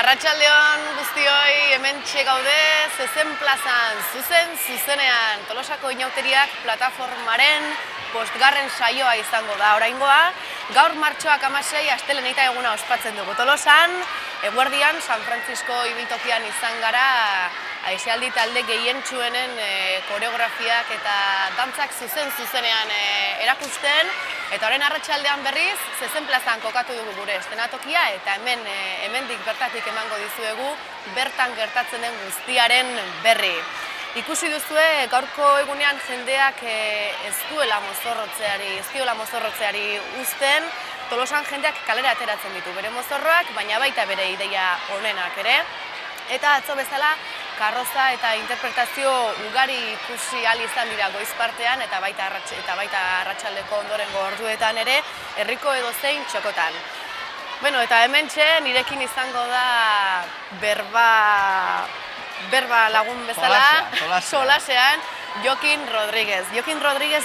Arratsaldeon guztioi, hementxe gaude, Zezen plazan, zuzenean, Tolosako inauteriak plataformaren postgarren saioa izango da oraingoa. Gaur martxoak 16 asteleheneita eguna ospatzen dugu Tolosan, eguerdian San Francisco ibiltokian izan gara aisialdi talde gehientsuenen koreografiaak eta dantzak zuzenean erakusten. Eta orain arratsaldean berriz, Zezen plazan kokatu dugu gure eszenatokia eta hemendik bertatik emango dizuegu bertan gertatzen den guztiaren berri. Ikusi duzue gaurko egunean jendeak ez diola mozorrotzeari uzten, Tolosan jendeak kalera ateratzen ditu bere mozorroak, baina baita bere ideia onenak ere. Eta atzo bezala, karroza eta interpretazio ugari ikusi ahal izan dira goiz partean eta baita arratsaldeko ondorengo orduetan ere, herriko edozein txokotan. Bueno, eta hementxe nirekin izango da berba lagun bezala, solasean, Jokin Rodríguez. Jokin Rodríguez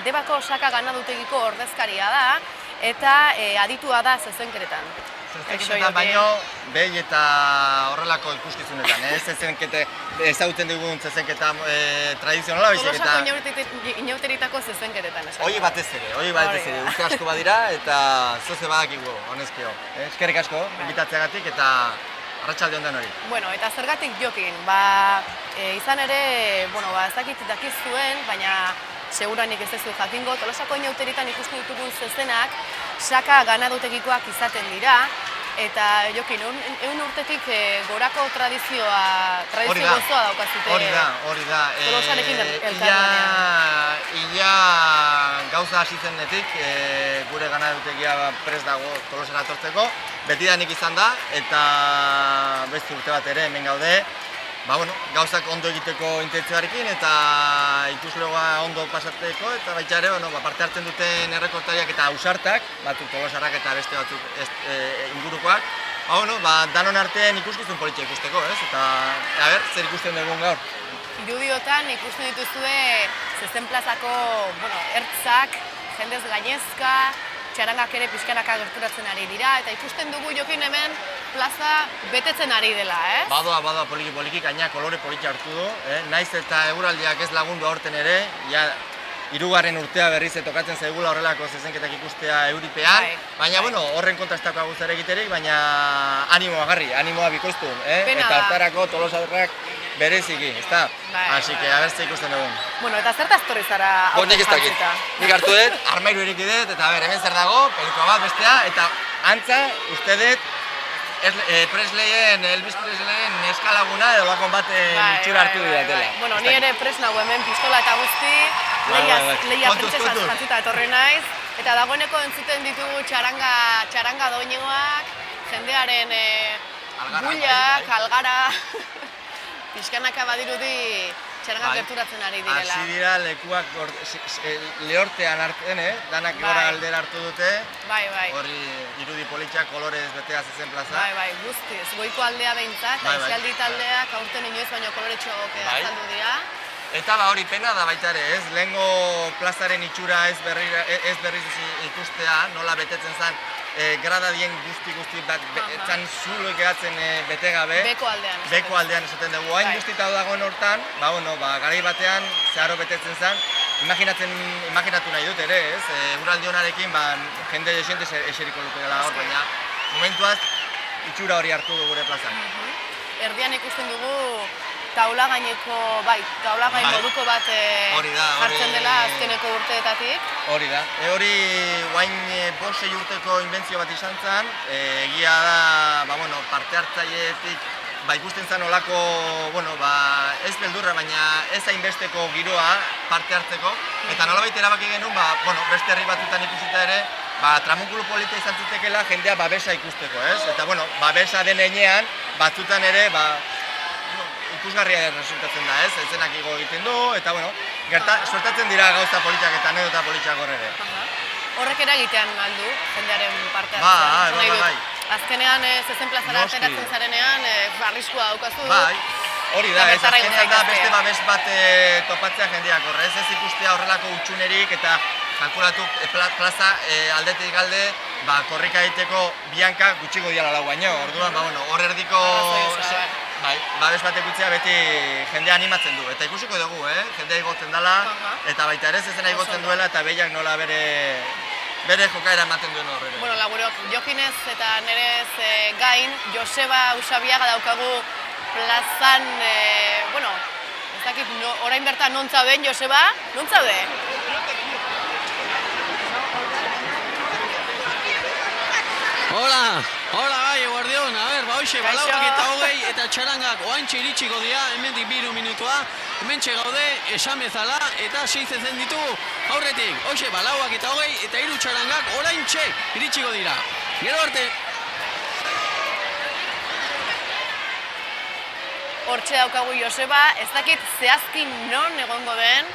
Debako Saka ganadutegiko ordezkaria da eta aditua da zezenkeretan. Zezenketan baino, behi eta horrelako ikuskizunetan, zezenkete ezagutzen dugun zezenketa tradizionala baizik eta... Tolosako inauteritako zezenketetan esan. Hoi batez ere, urte asko badira eta zoze badakigu, honezkio. Eskerrik asko, inbitatzeagatik eta arratsalde on denoi. Bueno, eta zergatik Jokin, izan ere, ez dakit dakizuen, baina seguranik ez duzu jakingo, Tolosako inauteritan ikusten ditugun zezenak Saka ganadutegikoak izaten dira, eta Jokin, 100 urtetik gorako tradizio gozoa daukazute. Hori da. Tolosarekin elkarlanean. Ia gauza hasi zenetik gure ganadutegia prest dago Tolosara etortzeko, betidanik izan da, eta beste urte bat ere hemen gaude. Gauzak ondo egiteko intentzioarekin eta ikuslegoa ondo pasateko eta baita ere parte hartzen duten errekortariak eta ausartak, batzuk tolosarrak eta beste batzuk ingurukoak, danon artean ikuskizun politia ikusteko, eta zer ikusten dugun gaur. Irudiotan ikusten dituzue Zezen plazako ertzak, jendez gainezka, txarangak ere pixkanaka gerturatzen ari dira, eta ikusten dugu Jokin hemen plaza betetzen ari dela, ez? Badoa poliki, gaina kolore poliki hartu du, naiz eta eguraldiak ez lagundu aurten ere, hirugarren urtea berriz tokatzen zaigula horrelako zezenketak ikustea euripean, baina horren kontra ez daukagu zer egiterik, baina animoa bikoiztu, eta hartarako Tolosarrak bereziki, ezta? Así que, ze ikusten dugun. Bueno, eta zertaz torri zara nik ez dakit. Nik hartu dut, armairu ireki dut, eta hemen zer dago, pelikoa bat bestea, eta antza, uste dut, Elvis Presleyen neskalaguna edo lakon bat itxura hartu didatela. Bueno, ni ere pres nago hemen pistola eta guzti, lehia printzesaz jantzita etorri naiz, eta dagoeneko entzuten ditugu txaranga doineoak, jendearen bullak, algara, pixkanaka badirudi txarangak gerturatzen ari direla. Hasi dira lekuak lehortean hartzen, danak gora aldera hartu dute. Bai. Horri irudi politxak, kolorez betea Zezen plaza. Bai, guztiz. Goiko aldea behintzat, aisialdi taldeak aurten inoiz baino koloretsuagoak azaldu dira. Eta hori pena da baita ere, lehengo plazaren itxura ez berriz ikustea, nola betetzen zen, gradadien guzti etzan zulo egatzen bete gabe. Beko aldean esaten dugu. Hain guztita dagoen hortan, garai batean zeharo betetzen zen, imaginatu nahi dut ere, ez? Uraldi honarekin jende desiente eseriko lukela hor, baina momentuaz itxura hori hartu du gure plazan. Erdian ikusten dugu taula gain moduko bat jartzen dela azkeneko urteetatik. Hori da. Hori guain 5-6 urteko inbentzio bat izan zen, egia da, parte hartzailetik ikusten zen olako, ez beldurra, baina ez hainbesteko giroa parte hartzeko, eta nolabait erabaki genuen, beste herri batutan ikusita ere, tramunkulu polita izan zitekela jendea babesa ikusteko, ez? Eta, babesa den heinean, batzutan ere, ikusgarria resultatzen da, ez? Ezenak igo egiten du, eta, suertatzen dira gauza politak eta anedota politak horre. Horrek eragitean aldu, jendearen parte hartzen. Bai. Azkenean Zezen plazara ateratzen zarenean, arriskua daukazu. Hori da, azkenean da beste babes bat topatzea jendeak horre. Ez ikustea horrelako utxunerik eta kalkulatu plaza aldetik alde, korrika egiteko bianka gutxiko diala lau baino, orduan, hor erdiko babes batek utzea beti jendea animatzen du, eta ikusiko dugu, jendea igotzen dela, eta baita ere zezena igotzen duela, eta behiak nola bere jokaera ematen duen horre. Bueno, laburok, Jokinez eta nerez gain, Joseba Usabiaga daukagu plazan, bueno, ez dakit, orain bertan non zauden, Joseba? Non zaude? Hola, bai, eguardion, hoxe, balauak eta hogei eta txarangak oantxe iritsiko dira, hemendik 2 minutua, hementxe gaude, esan bezala, eta 6 ezen ditu aurretik, hoxe, balauak eta hogei eta 3 txarangak oraintxe iritsiko dira. Gero arte! Hortxe daukagu Joseba, ez dakit zehazki non egongo den,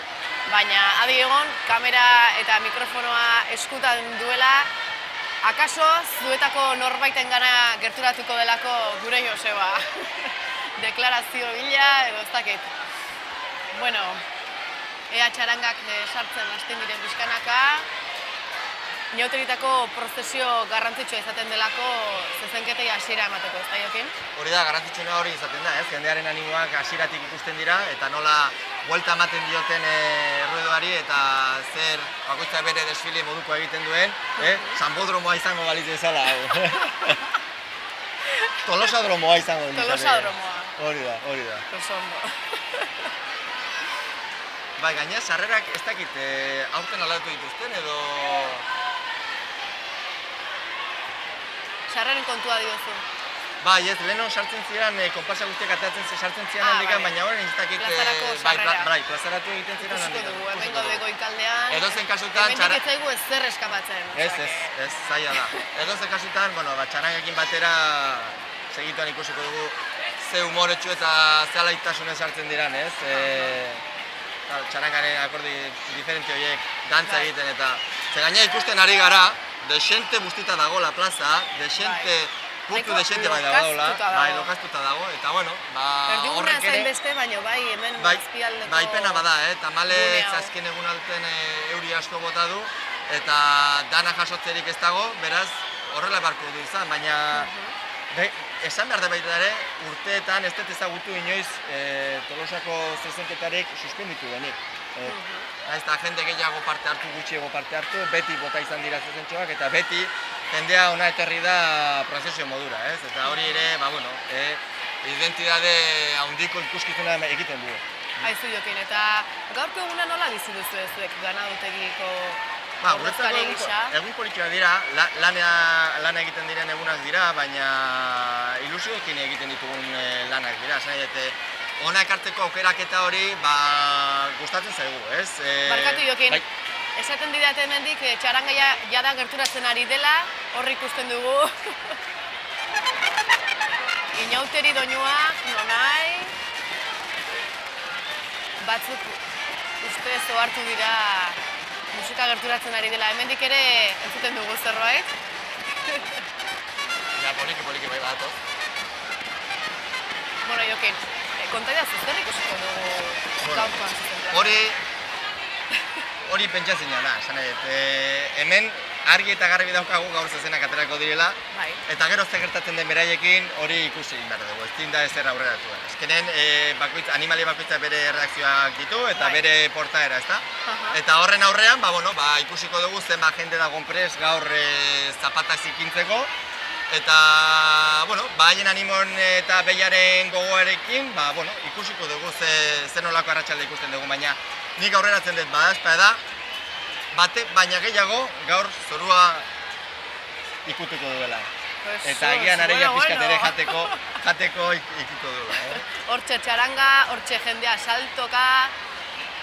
baina adi egon, kamera eta mikrofonoa eskutan duela, akaso zuetako norbaiten gana gerturatuko delako gure Joseba. Deklarazio bila edo ez dakit. Bueno, ea txarangak sartzen hasten diren pixkanaka, inauterietako prozesio garrantzitsua izaten delako zezenketei hasiera emateko, ez da Jokin? Hori da, garrantzitsuena hori izaten da, jendearen animoak hasieratik ikusten dira, eta nola buelta ematen dioten erruedoari eta zer bakoitza bere desfile moduko egiten duen, Sanbodromoa izango balitz bezala. Tolosadromoa izango balitz. Tolosadromoa. Hori da. Osondo. Bai, gaina sarrerak ez dakit aurten aldatu dituzten edo... Sarreren kontua diozu. Bai, ez, lehenon sartzen ziren, konparsa guztiak atatzen sartzen ziren handikan, baina horren ez dakit... Plazarako sarrera. Bai, plazaratu egiten ziren handikan. Ikusiko dugu, hemen gaude goikaldean. Edozen kasutan... Hemendik ez zaigu ez zer eskapatzen. Ez, zaila da. Edozen kasutan, txarangekin batera segituan ikusiko dugu ze humoretsu eta ze alaitasunez sartzen diran, ez? Txarangaren akordi diferente horiek dantza egiten eta... Ze gaina ikusten ari gara, desente bustita dago la plaza, desente... Puntu desente bai dagoela, bai lokaztuta dago, eta bueno, horrek ere... beste, baina bai hemen azpialdeko... Bai pena bada, tamalez azken egun alten euri asko bota du, eta dana jasotzerik ez dago, beraz horrela barko du izan, baina... Esan behar da baita ere, urteetan ez dut ezagutu inoiz Tolosako zezenketarik suspenditu denik. Ez da jende gehiago parte hartu, gutxiago parte hartu, beti bota izan dira zezentxoak eta beti jendea ona etorri da prozesio modura, ez? Eta hori ere, identitate handiko ikuskizuna egiten du. Aizu Jokin, eta gaurko eguna nola bizi duzu zuek ganadutegiko ordezkari gisa? Egun politxoak dira, lana egiten diren egunak dira, baina ilusioekin egiten ditugun lanak dira. Hona ekartzeko aukeraketa hori gustatzen zaigu, ez? Barkatu Jokin, esaten didate hemendik txaranga jada gerturatzen ari dela, hor ikusten dugu. Inauteri doinuak, nonai, batzuk ustez ohartu dira musika gerturatzen ari dela. Hemendik ere entzuten dugu zerbait. Ja, poliki bai badatoz. Bueno, Jokin, kontaida zer ikusiko dugu gaurkoan zuzentzen? Hori pentsazina da, esan edo. Hemen argi eta garbi daukagu gaur zezenak aterako direla, eta gero zer gertatzen den beraiekin hori ikusi egin behar dugu, ezin da ezer aurreratu. Azkenen animali bakoitza bere reakzioak ditu eta bere portaera, ezta? Eta horren aurrean, ikusiko dugu zenbat jende dagoen prest gaur zapatak zikintzeko, eta, haien animon eta behiaren gogoarekin, ikusiko dugu zer nolako arratsalde ikusten dugu, baina nik aurreratzen dut badazpa da, baina gehiago gaur zorua ikutuko duela. Eta agian areia pixkat ere jateko ikutuko duela. Hortxe txaranga, hortxe jendea saltoka,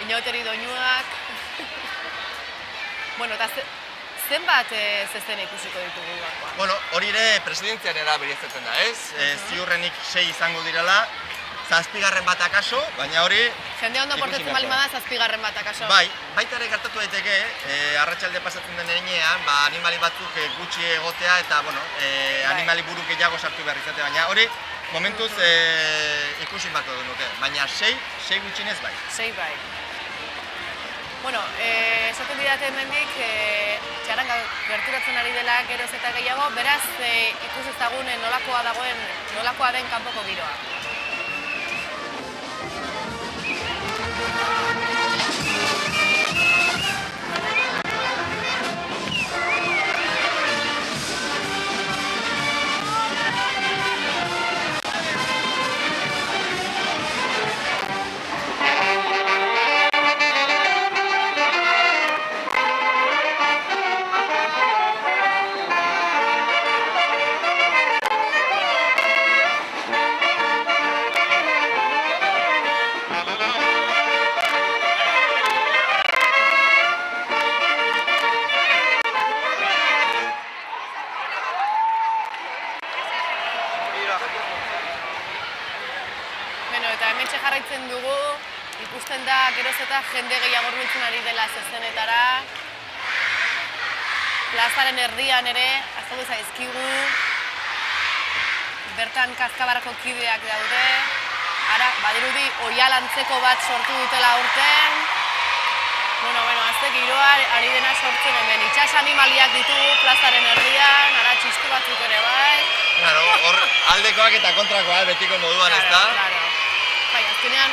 inauteri doinuak... Bueno, eta zenbat zezen ikusiko ditugu gaurkoan? Hori ere presidentziaren erabili-ezaten da, ez? Ziurrenik 6 izango direla, 7. bat akaso, baina hori... Jende ondo portetzen bali bada 7. bat akaso. Bai, baita ere gertatu daiteke, arratsalde pasatzen den heinean, animali batzuk gutxi egotea eta, animali buru gehiago sartu behar izate, baina hori momentuz ikusin bako du nuke, baina 6 gutxinez bai. 6 bai. Bueno, esaten didate hemendik txaranga gerturatzen ari dela geroz eta gehiago, beraz ikus ezagun nolakoa den kanpoko giroa. Eta hementxe jarraitzen dugu, ikusten da geroz eta jende gehiago hurbiltzen ari dela zezenetara. Plazaren erdian ere, azaldu zaizkigu, bertan Kazkabarrako kideak daude. Ara, badirudi oialantzeko bat sortu dutela aurten. Azte giroa ari dena sortzen hemen. Itxas animaliak ditugu plazaren erdian, ara txistu batzuk ere bai. Hor aldekoak eta kontrakoak betiko moduan ez da. Bai, azkenean,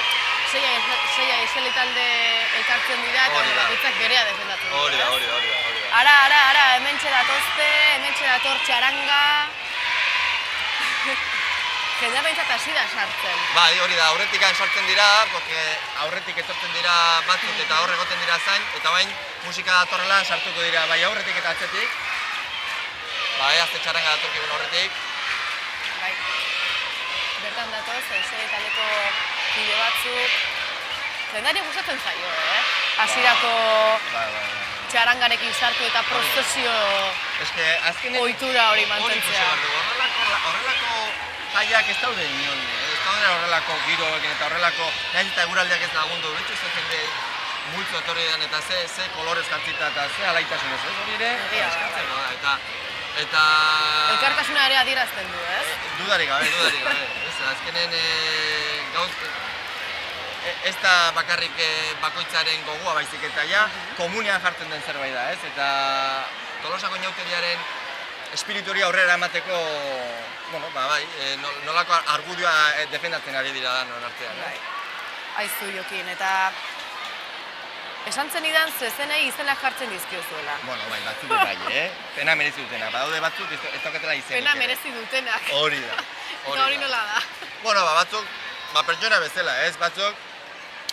seia iseli talde elkartzen dira eta bakoitzak berea defendatzen dira. Hori da. Ara, hementxe datozte, hementxe dator txaranga. Jendea behintzat hasi da sartzen. Bai, hori da, aurretik sartzen dira, porque aurretik etortzen dira batzuk eta hor egoten dira zain, eta bain musika datorrela sartuko dira, bai aurretik eta atzetik. Bai, azte txaranga datorkigun aurretik. Bai. Bertan datoz, eseri taleko kide batzuk. Jendari gustatzen zaio, hasierako txarangarekin sartu eta prozesio ohitura hori mantentzea. Horrelako jaiak ez daude inon, ez daude horrelako giroekin eta horrelako nahiz eta eguraldiak ez lagundu, betxu ze jende multzo etorri den eta ze kolorez jantzita eta ze alaitasunez, ez hori ere? Eskatzeko da, eta... Elkartasuna ere adierazten du, ez? Dudarik gabe. Azkenen gauz... Ez da bakarrik bakoitzaren gogoa baizik eta ja, komunean jartzen den zerbait da, ez? Eta Tolosako inauteriaren espiritu hori aurrera emateko, nolako argudioa defendatzen ari dira da non artean. Aizu Jokin, eta esan zenidan zezenei izenak jartzen dizkiozuela. Batzuk bai, pena merezi dutenak, badaude batzuk ez daukatela izenik. Pena merezi dutenak. Hori da. Eta hori nola da? Batzuk, pertsona bezala, ez? Batzuk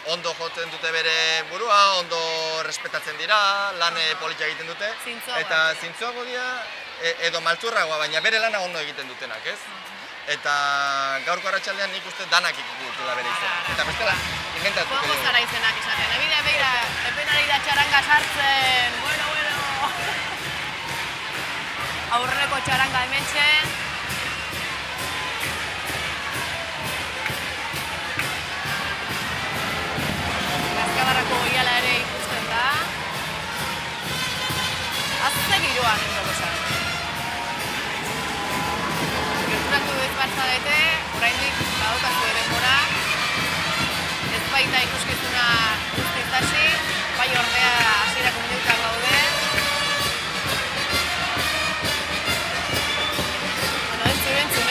ondo jotzen dute bere burua, ondo respetatzen dira, lan politia egiten dute. Eta zintzoago dira, edo maltzurragoa, baina bere lana ondo egiten dutenak, ez? Eta gaurko arratsaldean nik uste danak ikutu dutela bere izena. Eta bestela, inventatu. Joango zara izenak izaten. Ebidea begira, epen ari da txaranga sartzen. Bueno. Aurreko txaranga hementxe. Kazkabarrako oiala ere ikusten da. Azte giroan Tolosan. Gerturatu ez batzadete, oraindik badaukazu denbora. Ez baita ikuskizuna guztiz hasi, bai ordea hasierako minutuak daude. Entzun,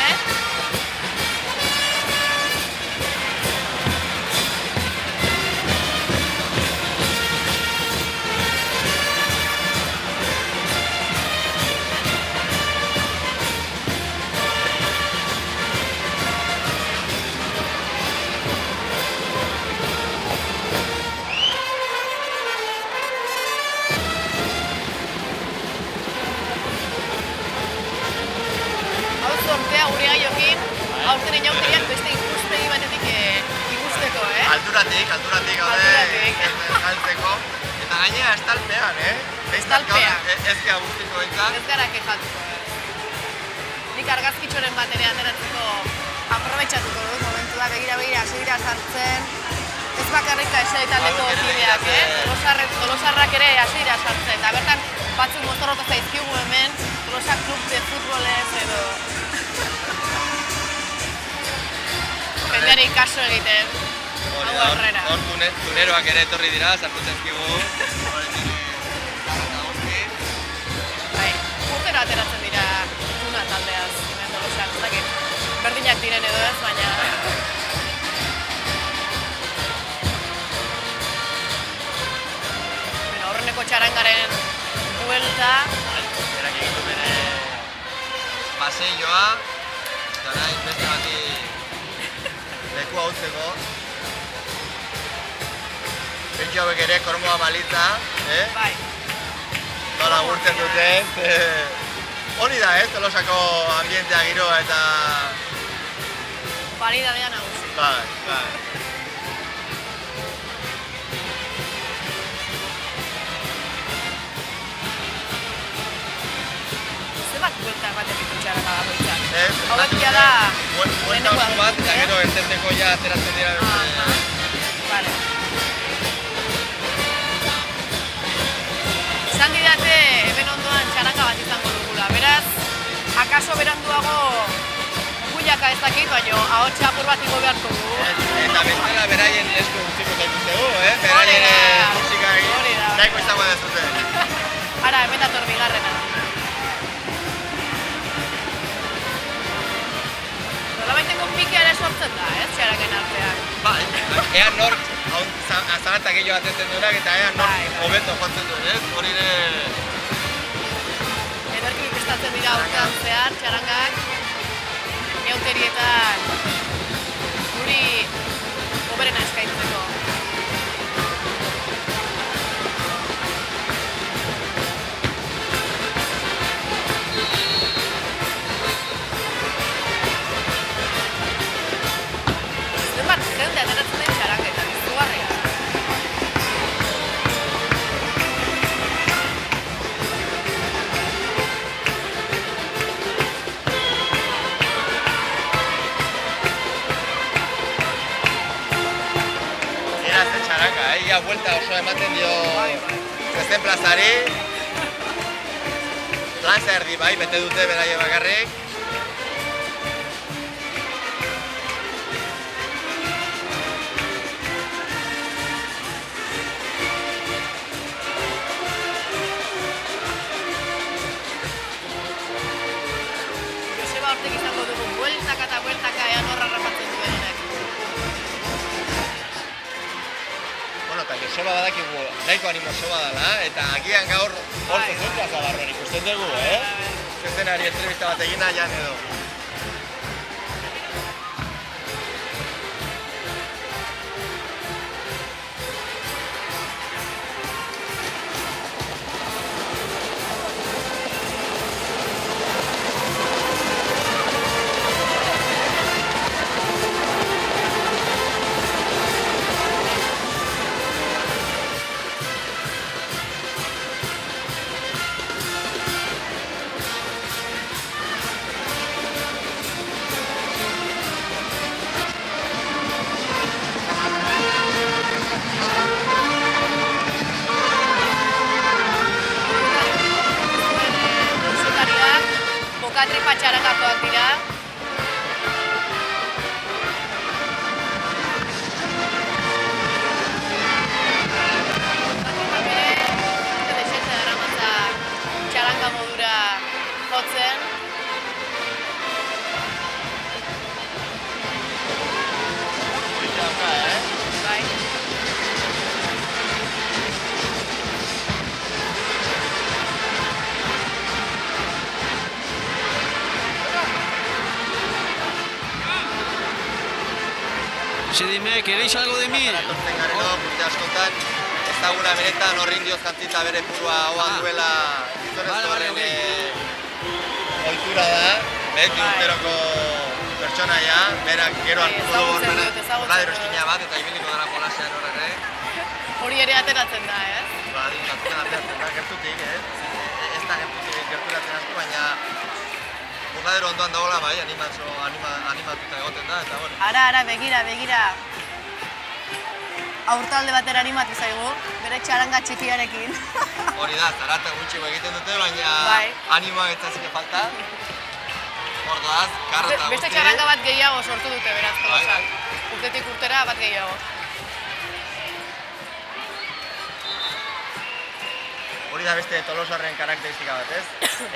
aurten inauteriak beste ikustegi batetik ikusteko, Alduratik galtzeko. Eta gainera estalpean, Estalpean. Ez gara guztiko entzat. Ez gara kejatuko, Nik argazkitxoren bat ere ateratzeko aprobetxatuko dut momentua, begira, hasi dira sartzen. Ez bakarrika eseri taldeko kideak, Tolosarrak ere hasi dira sartzen. Eta bertan batzuk mozorrotu zaizkigu hemen, Tolosa Klub de Futbolez edo... Jendeari kaso egiten. Hori Hau da, aurrera. hor tuneroak ere etorri dira, sartu zaizkigu. Horretik nagozki. Bai, urtero ateratzen dira tuna taldeaz, hemen Tolosan, ez dakit. Berdinak diren edo ez, baina... Horreneko txarangaren buelta. Berak egin du bere paseilloa, eta orain beste bati lekua utzeko. Pentsu hauek ere kormoa balitza, Bai. nola gurtzen duten. Hori da, Tolosako ambientea giroa eta... Paridadea nagusi. Bai. Zenbat bueltak batek ditu txaranga bakoitzak? Hauek Hauek ja da buelta oso bat, eta gero entendeko ja ateratzen dira. Vale. Esan didate hemen ondoan txaranga bat izango dugula, beraz, akaso beranduago bullaka ez dakit, baina ahotsa apur bat igo beharko dugu. Eta bestela beraien esku utziko zaituztegu, beraien musika egin, nahiko izango dezute. Ara, hemen dator bigarrena. Nolabaiteko pikea ere sortzen da, txarangen artean. Bai, ean nork azalata gehiago atetzen duenak eta ean nork hobeto jotzen duen, hori ere... Ederki bipestatzen dira urtean zehar, txarangak, geuterietan guri hoberena eskaintzeko. Zenbat jende ateratzen den txarangetan, izugarria. Txaranga, ia buelta oso ematen dio zezen plazari. Plaza erdi bai, bete dute beraie bakarrik. Joseba hortek izango dugu bueltaka eta bueltaka ean horra rapatzen duenek. Eta Joseba badakigu nahiko animoso badala, eta agian gaur hor zezen plaza barruan ikusten dugu, zezenari entrevista bat egin nahian edo. Tripa txarangakoak dira. Txaranga modura jotzen. Bai. Sí, dime, ¿queréis algo de mí? Etortzen gareno, urte askotan, ezaguna benetan horrin dioz jantzita bere purua hoan duela gizonezko horren ohitura da, beti urteroko pertsonaia, berak gero hartuko du horradero eskina bat eta ibiliko dara jolasean hor ere. Hori ere ateratzen da, Badi, ateratzen da, gertutik, ez da gertutik gerturatzen asko, baina horradero ondoan dagoela bai, animatuta egoten da, eta bueno. Ara, begira. Aurtalde batera animatu zaigu, bere txaranga txikiarekin. Hori da, zarata gutxiko egiten dute, baina animoa ez zazik falta. Ordoaz, karro eta guzti. Beste txaranga bat gehiago sortu dute beraz Tolosan. Urtetik urtera bat gehiago. hori da beste Tolosarren karakteristika bat, ez?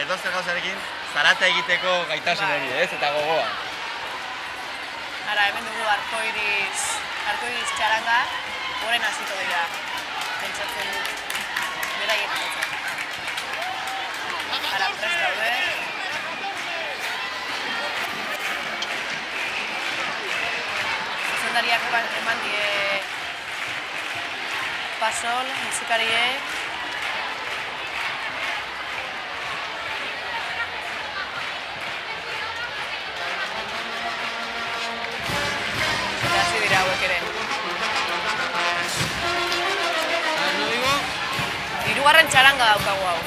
Edozer gauzarekin zarata egiteko gaitasun hori, ez? Eta gogoa. Ara, hemen dugu arkoiris txaranga, horren hasiko dira. Pentsatzen dut, beraiek pentsatzen. Ara, prest daude. Zuzendariak eman die pasol, musikariek. Hasi dira hauek ere. No digo. Hirugarren txaranga daukagu hau.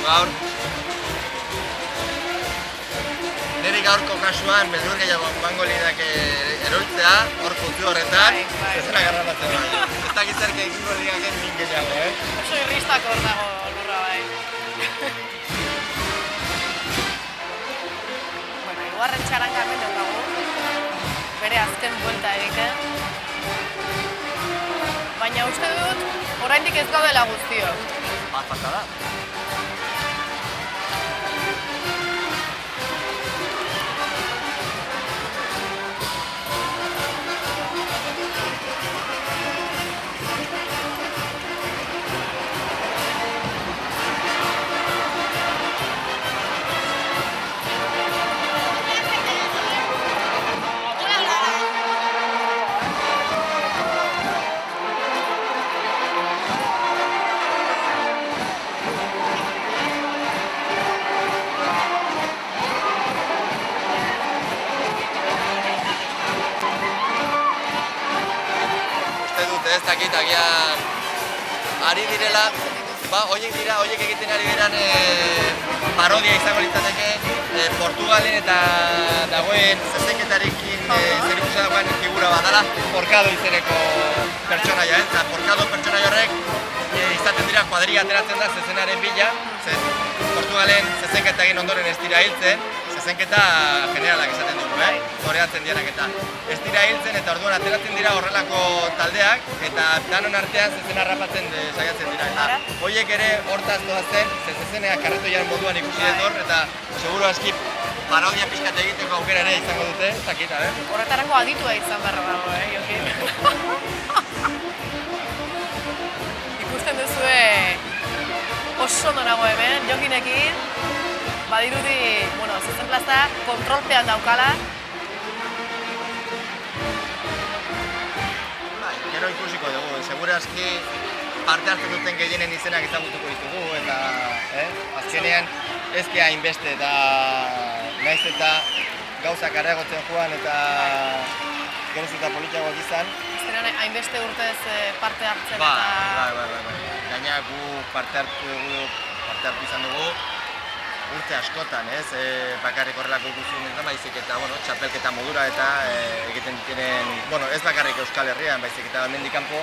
Gaur niri gaurko kasuan beldur gehiago joango lirateke erortzea, hor puntu horretan, zezena garramatzen bai. Ez dakit zerk egingo ligaken min gehiago, Oso irristak hor dago lurra bai. Bueno, hirugarren txaranga hemen daukagu, bere azken buelta egiten. Baina uste dut, oraindik ez gaudela guztiok. Bat falta da. Ez dakit, agian ari direla, horiek egiten ari diren parodia izango litzateke Portugalen eta dagoen zezenketarekin zerikusia dagoen figura bat dela Porkado izeneko pertsonaia, eta Porkado pertsonaia horrek izaten dira kuadria ateratzen da zezenaren bila, Portugalen zezenketa egin ondoren ez dira hiltzen, zezenketa generalak esaten dugu, toreatzen dianak eta ez dira hiltzen eta orduan ateratzen dira horrelako taldeak eta danon artean zezen harrapatzen saiatzen dira eta horiek ere hortaz doazen, zezeneak karretoiaren moduan ikusi dut hor eta seguru aski parodia pixkat egiteko aukera ere izango dute, ez dakit, Horretarako aditua izan beharra dago, Jokin. Ikusten duzue oso ondo nago hemen, Jokinekin. Badirudi, zezen plaza kontrolpean daukala. Gero ikusiko dugu, segura aski parte hartzen duten gehienen izenak ezagutuko ditugu eta azkenean ezki hainbeste eta naiz eta gauzak areagotzen joan eta geroz eta politiagoak izan. Azkenean hainbeste urtez parte hartzen eta... Bai. Gaina gu parte hartu izan dugu urte askotan, bakarrik horrelako ikusten ez da, baizik eta txapelketa modura eta egiten diren, ez bakarrik Euskal Herrian, baizik eta hemendik kanpo,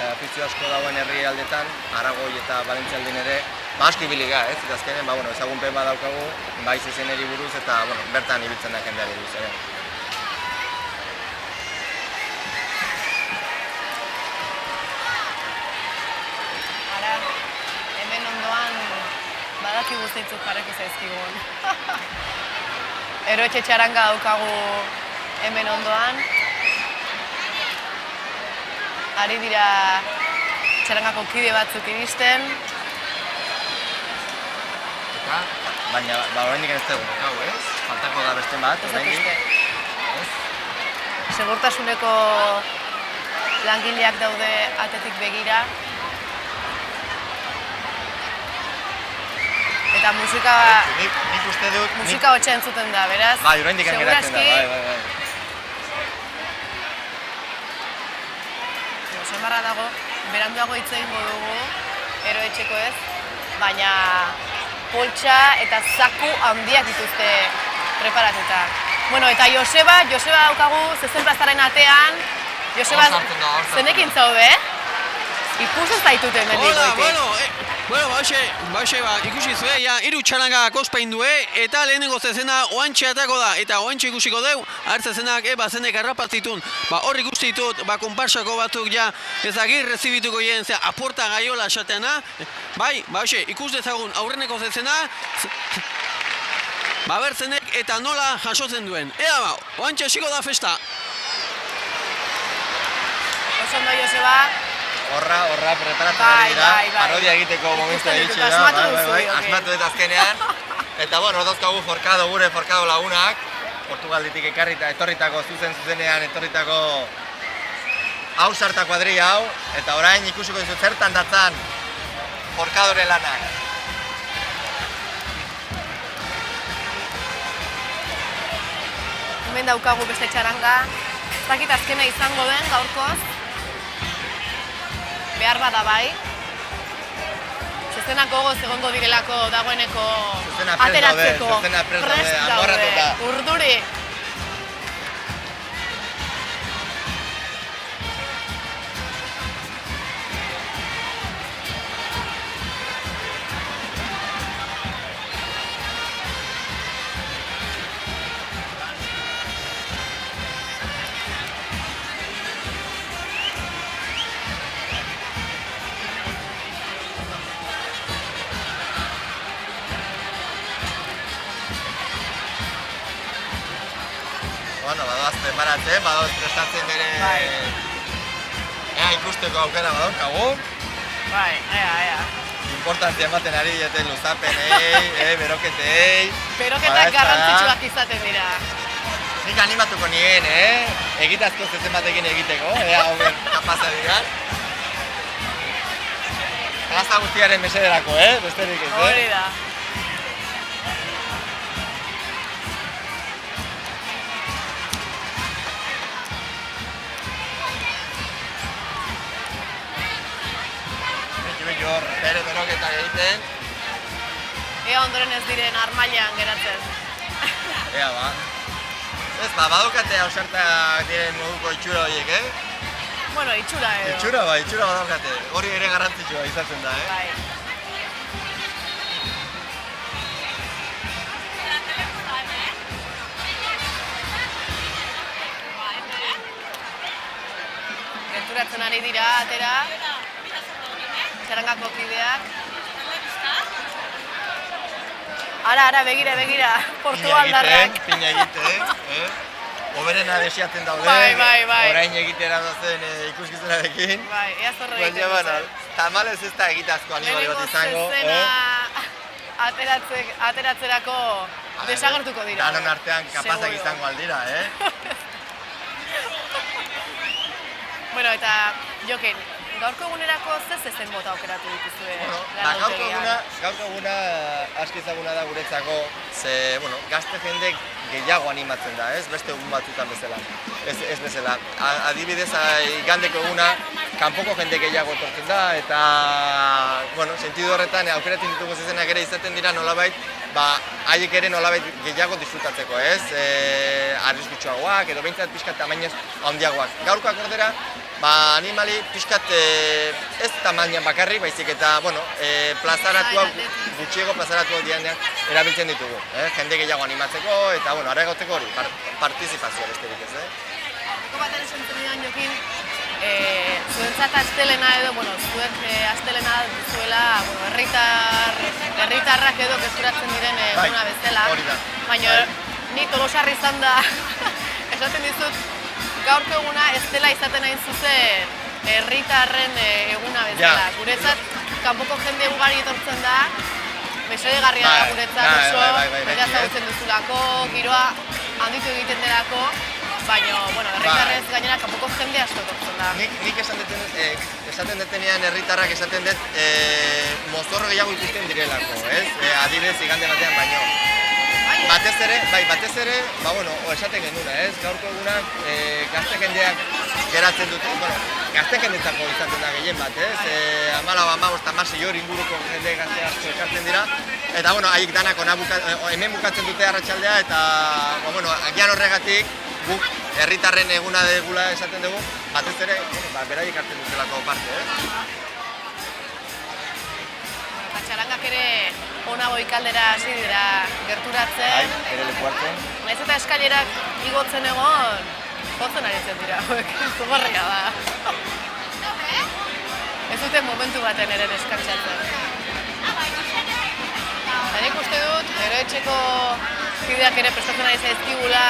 afizio asko dagoen herri aldetan, Aragoi eta Valentzialden ere asko ibili gara, ez? Eta azkenen, ezagunpen bat daukagu, bai zezeneri buruz eta, bertan ibiltzen da jendeari buruz ere. Ara, hemen ondoan badaki guztitzuk jarreko zaizkigun. Eroetxe txaranga daukagu hemen ondoan. Ari dira txarangako kide batzuk iristen. Eta, baina, oraindik ez dugu, ez? Faltako da beste bat, oraindik. Segurtasuneko langileak daude atetik begira. Eta musika... Nik uste dut... Musika hotxe entzuten da, beraz? Bai, oraindik geratzen da, bai. Samarra dago, beranduago hitz egingo dugu, Eroetxeko ez, baina poltsa eta zaku handiak dituzte preparatuta. Bueno, eta Joseba daukagu zezen plazaren atean. Joseba, zenekin zaude? Ikusten zaitut hemen digoitik. Bauxe, ikusi zue, hiru txarangak ospaindue, eta lehenengo zezena oantxe atako da, eta oantxe ikusiko deu, hartzezenak bazenek arrapatzitun, hor ikustitut, konparsako batzuk ezagir rezibituko jen, aporta gaiola esateana, bai, bauxe, ikus dezagun aurreneko zezena, bertzenek eta nola jasotzen duen. Ea oantxe hasiko da festa. Oso ondo, Joseba. Horra, preparatzen ari dira, parodia egiteko momentu eritxe da, asmatu dut azkenean. Eta hor dauzkagu gure Forkado lagunak, Portugalditik etorritako zuzenean etorritako hau sarta kuadria hau, eta orain ikusiko dizut zertan datzan Forkadoren lanak. Hemen daukagu beste txaranga, ez dakit azkena izango den gaurkoz. Behar bada bai. Zezenak gogoz egongo direlako dagoeneko ateratzeko. Zezena prest daude, urduri. Badoaz preparatzen, badoaz prestatzen bere... Ea ikusteko aukera badaukagu. Bai, ea. Importantzia ematen ari dieten luzapenei, beroketei... Beroketak garrantzitsuak izaten dira. Nik animatuko nien, egitazko zezen batekin egiteko, ea hoben kapaza dira. Gazta guztiaren mesederako, besterik ez, Hori da. Bere beroketak egiten. Ea ondoren ez diren armailean geratzen. Ea Ez, badaukate ausartak diren moduko itxura horiek, Bueno, itxura edo. Itxura badaukate. Hori ere garrantzitsua izaten da, Bai. Gerturatzen ari dira, atera. Txarangako kideak. Ara, begira, Portugaldarrak. Pina egiten, Oberena desiatzen daude, Bai. orain egitera dozen ikuskizunarekin. Bai, ea zorro egiten duzen. Tamalez ez da egitazko animali bat izango. Lehenengo zezena ateratzerako desagertuko dira. Danon artean kapazak izango aldira, Bueno, eta Jokin, gaurko egunerako zezen mota aukeratu dituzue? Gaurko eguna aski ezaguna da guretzako, ze, gazte jendek gehiago animatzen da, beste egun batzutan bezala. Ez bezala. Adibidez, igandeko eguna, kanpoko jende gehiago etortzen da, eta, sentidu horretan, aukeratzen ditugu zezenak ere izaten dira nolabait, haiek ere nolabait gehiago disfrutatzeko, arriskutsuagoak, edo behintzat pixka tamainez handiagoak. Gaurkoak ordera, animali pixkat ez tamainan bakarrik, baizik eta, plazaratuak, gutxiego plazaratuak dianean erabiltzen ditugu. Jende gehiago animatzeko eta, areagotzeko hori, partizipazioa besterik ez. Aurreko baten esan zenidan Jokin, zuentzat astelena edo, zuek astelena duzuela, herritarrak edo kezuratzen diren eguna bezala. Baina ni Tolosarra izan da, esaten dizut, gaurko eguna ez dela izaten hain zuzen herritarren eguna bezala. Guretzat, kanpoko jende ugari etortzen da, mesedegarria da guretzat oso, bera ezagutzen duzulako, giroa handitu egiten delako, baina, herritarrez gainera kanpoko jende asko etortzen da. Nik esaten detenean herritarrak esaten dut mozorro gehiago ikusten direlako, ez? Adibidez igande batean baino. Batez ere, esaten genuna, ez? Gaurko egunak gazte jendeak geratzen dute, gazte jendetzako izaten da gehien bat, ez? 14-15 hori inguruko jende gazte asko ekartzen dira, eta, haiek danak hemen bukatzen dute arratsaldea, eta, agian horregatik, guk herritarren eguna degula esaten dugu, batez ere, beraiek hartzen dutelako parte, ez? Txarangak ere ona goikaldera hasi dira gerturatzen. Ere leku hartzen. Naiz eta eskailerak igotzen egon, jotzen aritzen dira, zugorria da. Ez duten momentu baten ere deskantzatzen. Eta nik uste dut, eroetxeko kideak ere prestatzen ari zaizkigula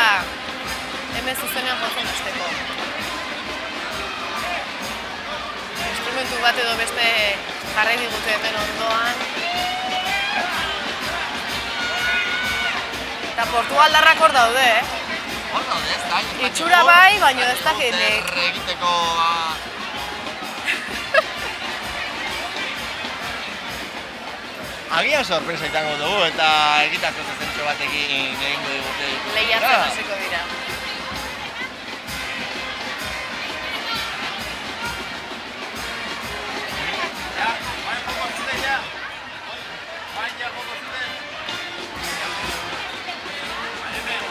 hemen zuzenean jotzen hasteko. Instrumentu bat edo beste jarri digute hemen ondoan. Eta portugaldarrak hor daude, Hor daude, ez da. Itxura bai, baina ez dakit. Egiteko... Agian sorpresa izango dugu eta egitako zentro batekin egingo digute. Lehiatzen hasiko dira.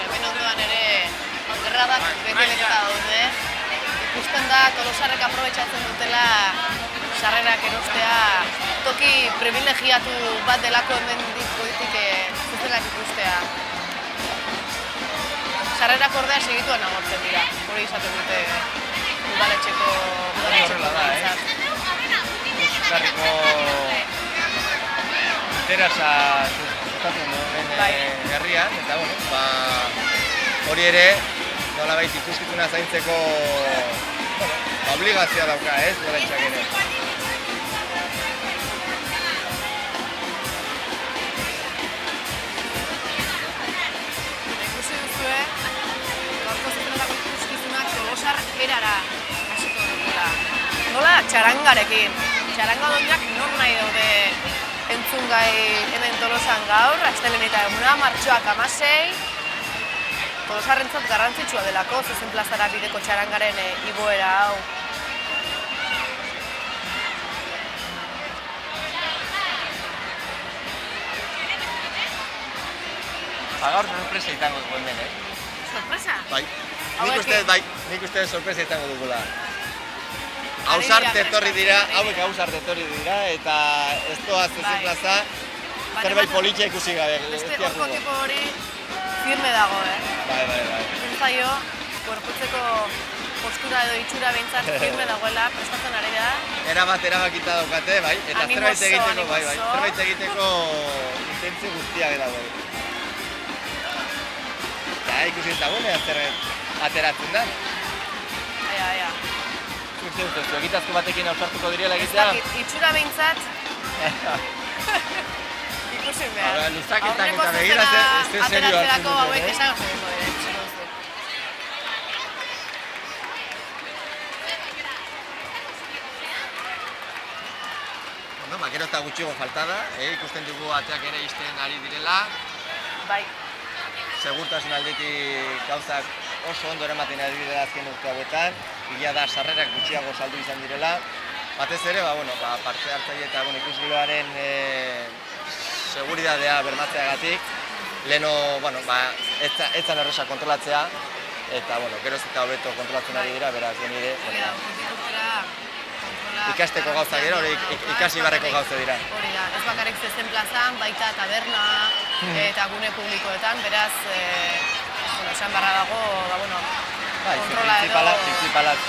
Hemen ondoan ere gerradak beteleketa daude. Ikusten da Tolosarrek aprobetxatzen dutela sarrerak erostea toki privilegiatu bat delako hemendik goitik zuzenak ikustea. Sarrerak ordea segituan agortzen dira, hori izaten dute udaletxeko behintzat. Euskarriko terasa sustatzen duen herrian, eta hori ere nolabait ikuskizuna zaintzeko obligazioa dauka, ez, udaletxeak ere. Tolosar erara hasiko dugula. Nola txarangarekin. Txaranga doinak non nahi daude entzungai hemen Tolosan gaur, asteleheneta eguna, martxoak 16. Tolosarrentzat garrantzitsua delako, zuzen plazara bideko txarangaren igoera hau. Gaur sorpresa izango dugu hemen, Sorpresa? Bai. Nik uste sorpresa izango dugula. Hausarte etorri dira, hauek hausarte etorri dira, eta ez doaz ezin plaza, zerbait politxea ikusi gabe. Beste orko tipo hori firme dago, Bai. Zaio, gorputzeko postura edo itxura behintzat firme dagoela, prestatzen ari da. Erabat erabakita daukate, bai, eta zerbait egiteko intentzi guztiak dago. Ja, ikusi ez dagoen, ateratzen da. Aia. Uste, egitazko batekin hausartuko direla egitea? Ez dakit, itxura behintzat ikusi behar. Luzaketak eta begira, ez serio hartzen ateratzerako hauek esan jodeko dira, ikusi duzu. Gero eta gutxiago falta da, ikusten dugu ateak ere isten ari direla. Bai. Segurtasun aldetik gauzak oso ondo eramaten ari direla azken urte hauetan, egia da sarrerak gutxiago saldu izan direla. Batez ere, parte hartzaile eta ikusgiloaren seguridadea bermatzeagatik, leheno, etzan erresa kontrolatzea, eta geroz eta hobeto kontrolatzen ari dira, beraz genire. ikasteko gauza dira, hori ikasi barreko gauza dira. Hori da, ez bakarrik zezen plazan, baita taberna eta gune publikoetan, beraz, esan barra dago, kontrola edo... Principalak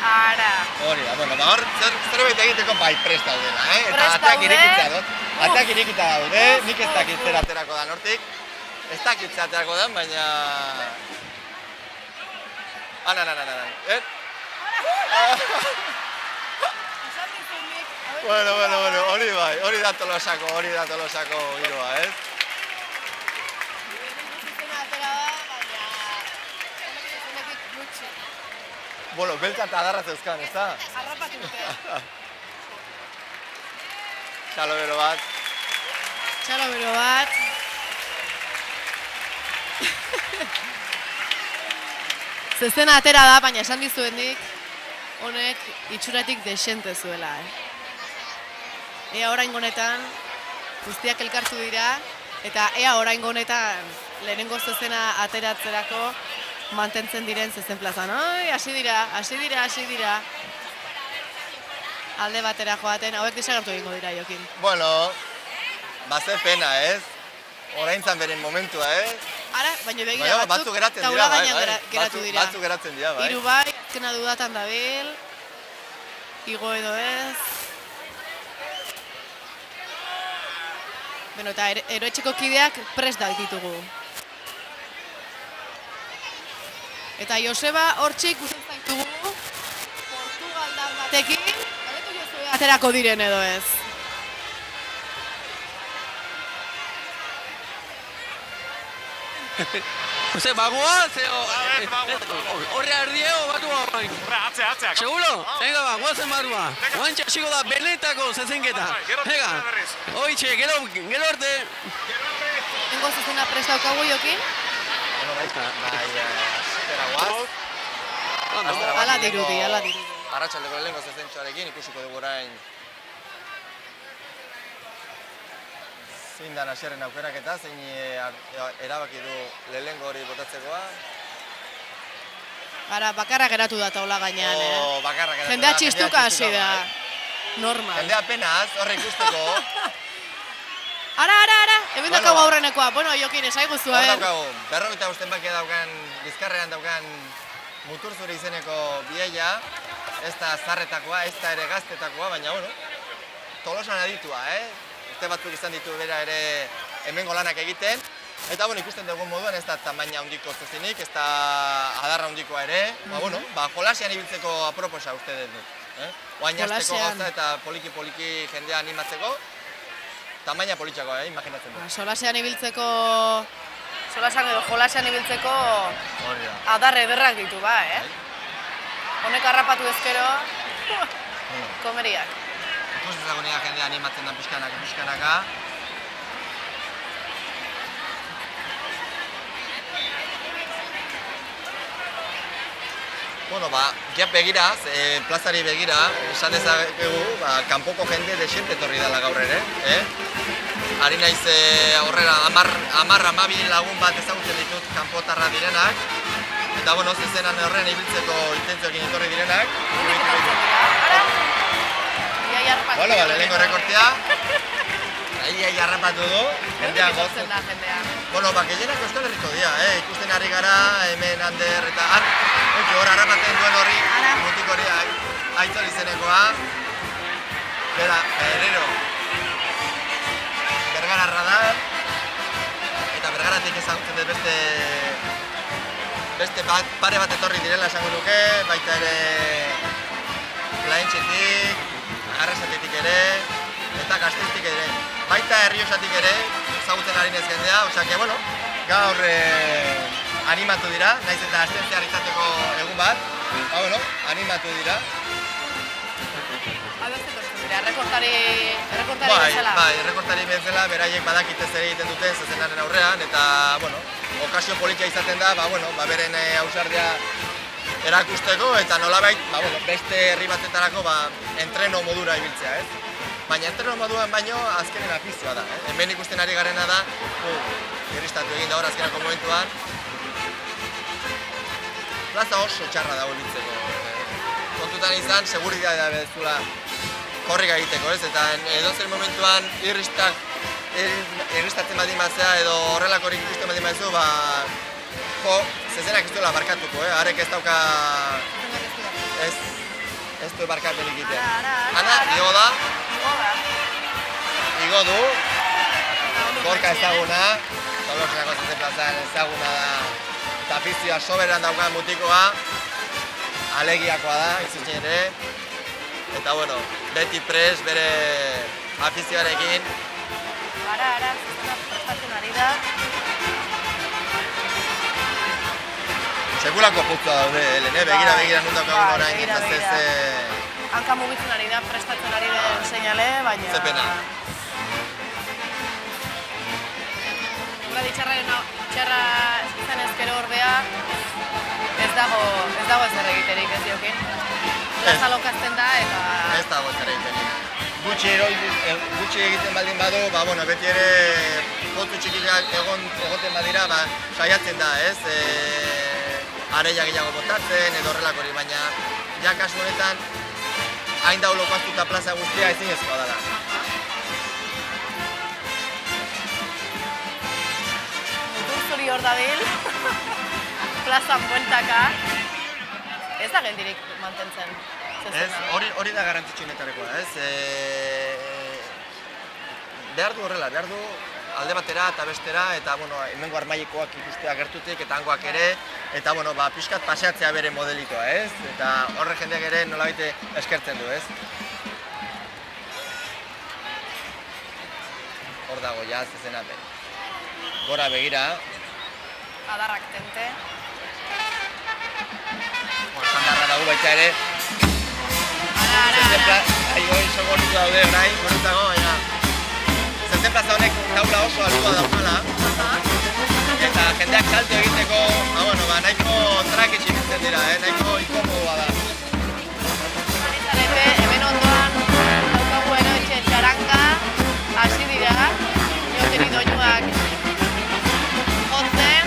Ara. Hori da, hor zerbait egiteko bai prest daudela, eta Prest ateak daude. irekitza dut. Ateak irekita daude, nik ez dakit zer aterako dan hortik. Ez dakit zer aterako dan, baina... Anan. Bueno, hori bai, hori da Tolosako giroa, ez? Bueno, beltza eta adarra zeuzkan, ez da? Harrapatu dute. Txalobero bat. Zezena atera da, baina esan dizuenik, honek itxuratik desente zuela. Ea oraingo honetan guztiak elkartu dira, eta ea oraingo honetan lehenengo zezena ateratzerako mantentzen diren zezen plazan. Oi, hasi dira. Alde batera joaten, hauek desagertu egingo dira, Jokin. Bueno, ze pena, ez? Oraintzan beren momentua, ez? Ara, baina begira batzuk taula gainean geratu dira. Batzuk geratzen dira, bai. Hiru bai, azkena dudatan dabil, igo edo ez. Beno, eta eroetxeko kideak prest da ditugu. Eta Joseba hortxe ikusten zaitugu, Portugaldar batekin, galetu jozue aterako diren edo ez. Jose, bagoa, horre ardieo batu bain. Atzea. Seguro? Venga, guazen barua. Guantxe hasiko da benetako zezenketa. Venga, oitxe, gero arte. Nengo zezena prest daukagu, Jokin? Astera guaz. Ala dirudi. Arratsaldeko lehenengo zezentxoarekin ikusiko dugu orain zein dan hasierren aukeraketa, zein erabaki du lehenengo hori botatzekoa. Ara, bakarra geratu da taula gainean, Bakarra geratu da. Jendea txistuka hasi da. Normal. Jendea penaz, horre ikusteko. Ara, hemen daukagu aurrenekoa. Bueno, Jokin, esaiguzu, Hor daukagu, 55 zenbakia daukan, bizkarrean daukan Muturzuri izeneko bideia, ez da zarretakoa, ez da ere gaztetakoa, baina, Tolosan aditua, Urte batzuk izan ditu bera ere hemengo lanak egiten. Eta, ikusten dugun moduan ez da tamaina handiko zezinik, ez da adarra handikoa ere. Jolasean ibiltzeko aproposa uste dut. Oain hasteko gauza eta poliki jendea animatzeko. Tamaina politxakoa, imaginatzen dut. Jolasean ibiltzeko adar ederrak ditu, Honek harrapatu ezkero, komeriak. Ikus ezagunea jendea animatzen da pixkanaka. Giap begira, plazari begira, esan dezakegu, kanpoko jende desente etorri dela gaur ere. Ari naiz horrela 10-12 lagun bat ezagutzen ditut kanpotarra direnak. Eta zezenan horren ibiltzeko intentzioekin etorri direnak. Lehenengo rekortea. Ia harrapatu du, jendea gozen. Gehienak Euskal Herriko dira, ikusten ari gara, hemen Ander eta hor harrapatzen duen horri, mutik hori Aitzol izenekoa. Bera, Herrero, Bergararra da, eta Bergaratik ezagutzen dut beste pare bat etorri direla esango nuke, baita ere Laintxetik, Arrasatetik ere, eta Gasteiztik ere. Baita Herriosatik ere, ezagutzen ari nez jendea, gaur animatu dira, naiz eta astentzear izateko egun bat, animatu dira. Errekortari bezala. Bai, errekortari bezala, beraiek badakite zer egiten duten zezenaren aurrean, eta, okazio politia izaten da, beren ausardia erakusteko, eta nolabait, beste herri batetarako entreno modura ibiltzea, ez? Baina entreno moduan baino azkenen afizioa da, Hemen ikusten ari garena da, irristatu egin da hor azkenako momentuan. Plaza oso txarra dago ibiltzeko. Kontu kontutan izan, seguridadea bezala korrika egiteko, ez? Eta edozein momentuan irristatzen baldin bazea edo horrelakorik ikusten baldin baduzu, zezenak ez duela barkatuko, Arek ez dauka... Ez du barkapenik egiten. Ana, igo da. Igo du. Gorka ezaguna. Tolosako Zezen plazan ezaguna da. Eta afizioa soberan daukan mutikoa. Alegiakoa da, izan ere. Eta bueno, beti prest bere afizioarekin. Ara, Zezena prestatzen ari da. Sekulako putzua daude, Helene, begira non daukagun orain eta zeze... Hanka mugitzen ari da, prestatzen ari den seinale, baina... Ze pena. Guradi txarra izan ezkero ordea, ez dago ezer egiterik ez diokin. Plaza lokazten da eta... Ez dago ezer egiterik. Gutxi egiten baldin badu, beti ere potu txikiak egoten badira, saiatzen da, ez? Areia gehiago botatzen edo horrelakori, baina ja kasu honetan hain dau lokaztuta plaza guztia ezinezkoa dela. Mutur zuri hor dabil, plazan bueltaka, ez da geldirik mantentzen Zezena. Hori da garrantzitsuenetarekoa, ez? Behar du horrela, behar du alde batera eta bestera, eta hemengo armaikoak ikustea gertutik eta hangoak ere, eta pixkat paseatzea bere modelitoa, ez? Eta horre jendeak ere nolabait eskertzen du, ez? Hor dago, ja, Zezena gora begira. Adarrak tente. Zandarra dago baita ere. Ara. Aigoi sogortu daude, orain, gorutago, baina... Zezen plaza honek taula oso altua daukala, eta jendeak salto egiteko, nahiko traketxe nintzen dira, nahiko ikomodoa da. Zarete, hemen ondoan, daukagu etxe txaranga, hasi dira, joteri doinuak jotzen.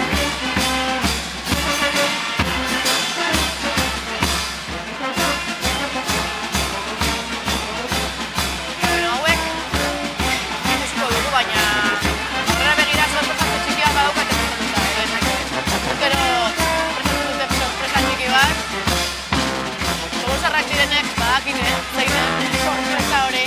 Baina horrela begira sorpresa txikiak badaukat ez dut Pero prestatu dute sorpresa txiki bat. Tolosarrak direnek badakine, zein den sorpresa hori.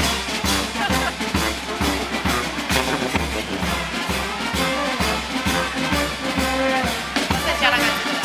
Bazen txarrak antzutela.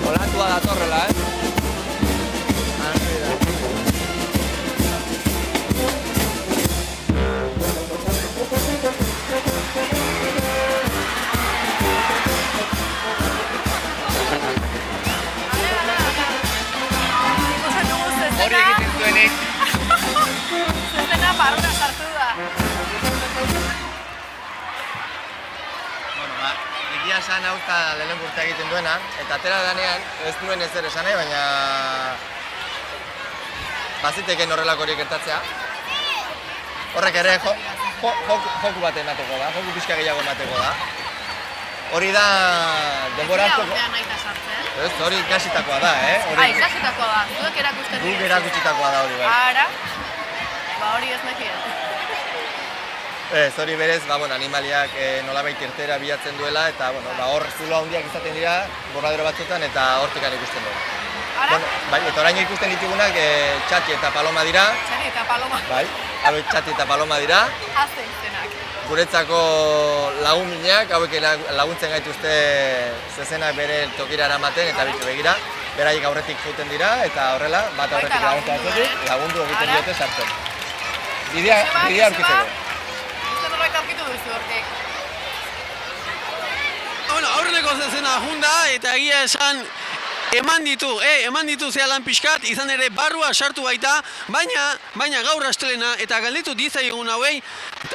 Olatua datorrela, Hori egiten zuenik. Zezena barrura sartu da. Egia esan hau eta lehen urtea egiten duena, eta atera danean ez nuen ezer esan nahi, baina baziteken horrelakorik gertatzea. Horrek ere joku bat emateko da, joku pixka gehiago emateko da. Hori da denbora asko... Ez, hori gasitakoa da, Ai, gasitakoa da, zuek erakusten Guk erakutsitakoa da hori, bai. Ara, hori ez nekien. Ez, hori berez, animaliak nolabait irtera bilatzen duela, eta hor zulo handiak izaten dira, borradero batzuetan, eta hortikan ikusten dugu. Ara? Bai, eta oraino ikusten ditugunak txati eta paloma dira. Txati eta paloma. Bai, txati eta paloma dira. Azte izenak. Guretzako laguminak, hauek laguntzen gaituzte zezenak bere tokira eramaten eta begira. Beraiek aurretik jouten dira, eta horrela, bat aurretik lagundu egiten diote sartzen. Bidea aurkitzeko. Uste norbait aurkitu duzu hortik. Aurreko zezena junda eta egia esan eman ditu zehalan pixkat, izan ere barrua sartu baita, baina gaur astelena eta galditu dizaigun hauei,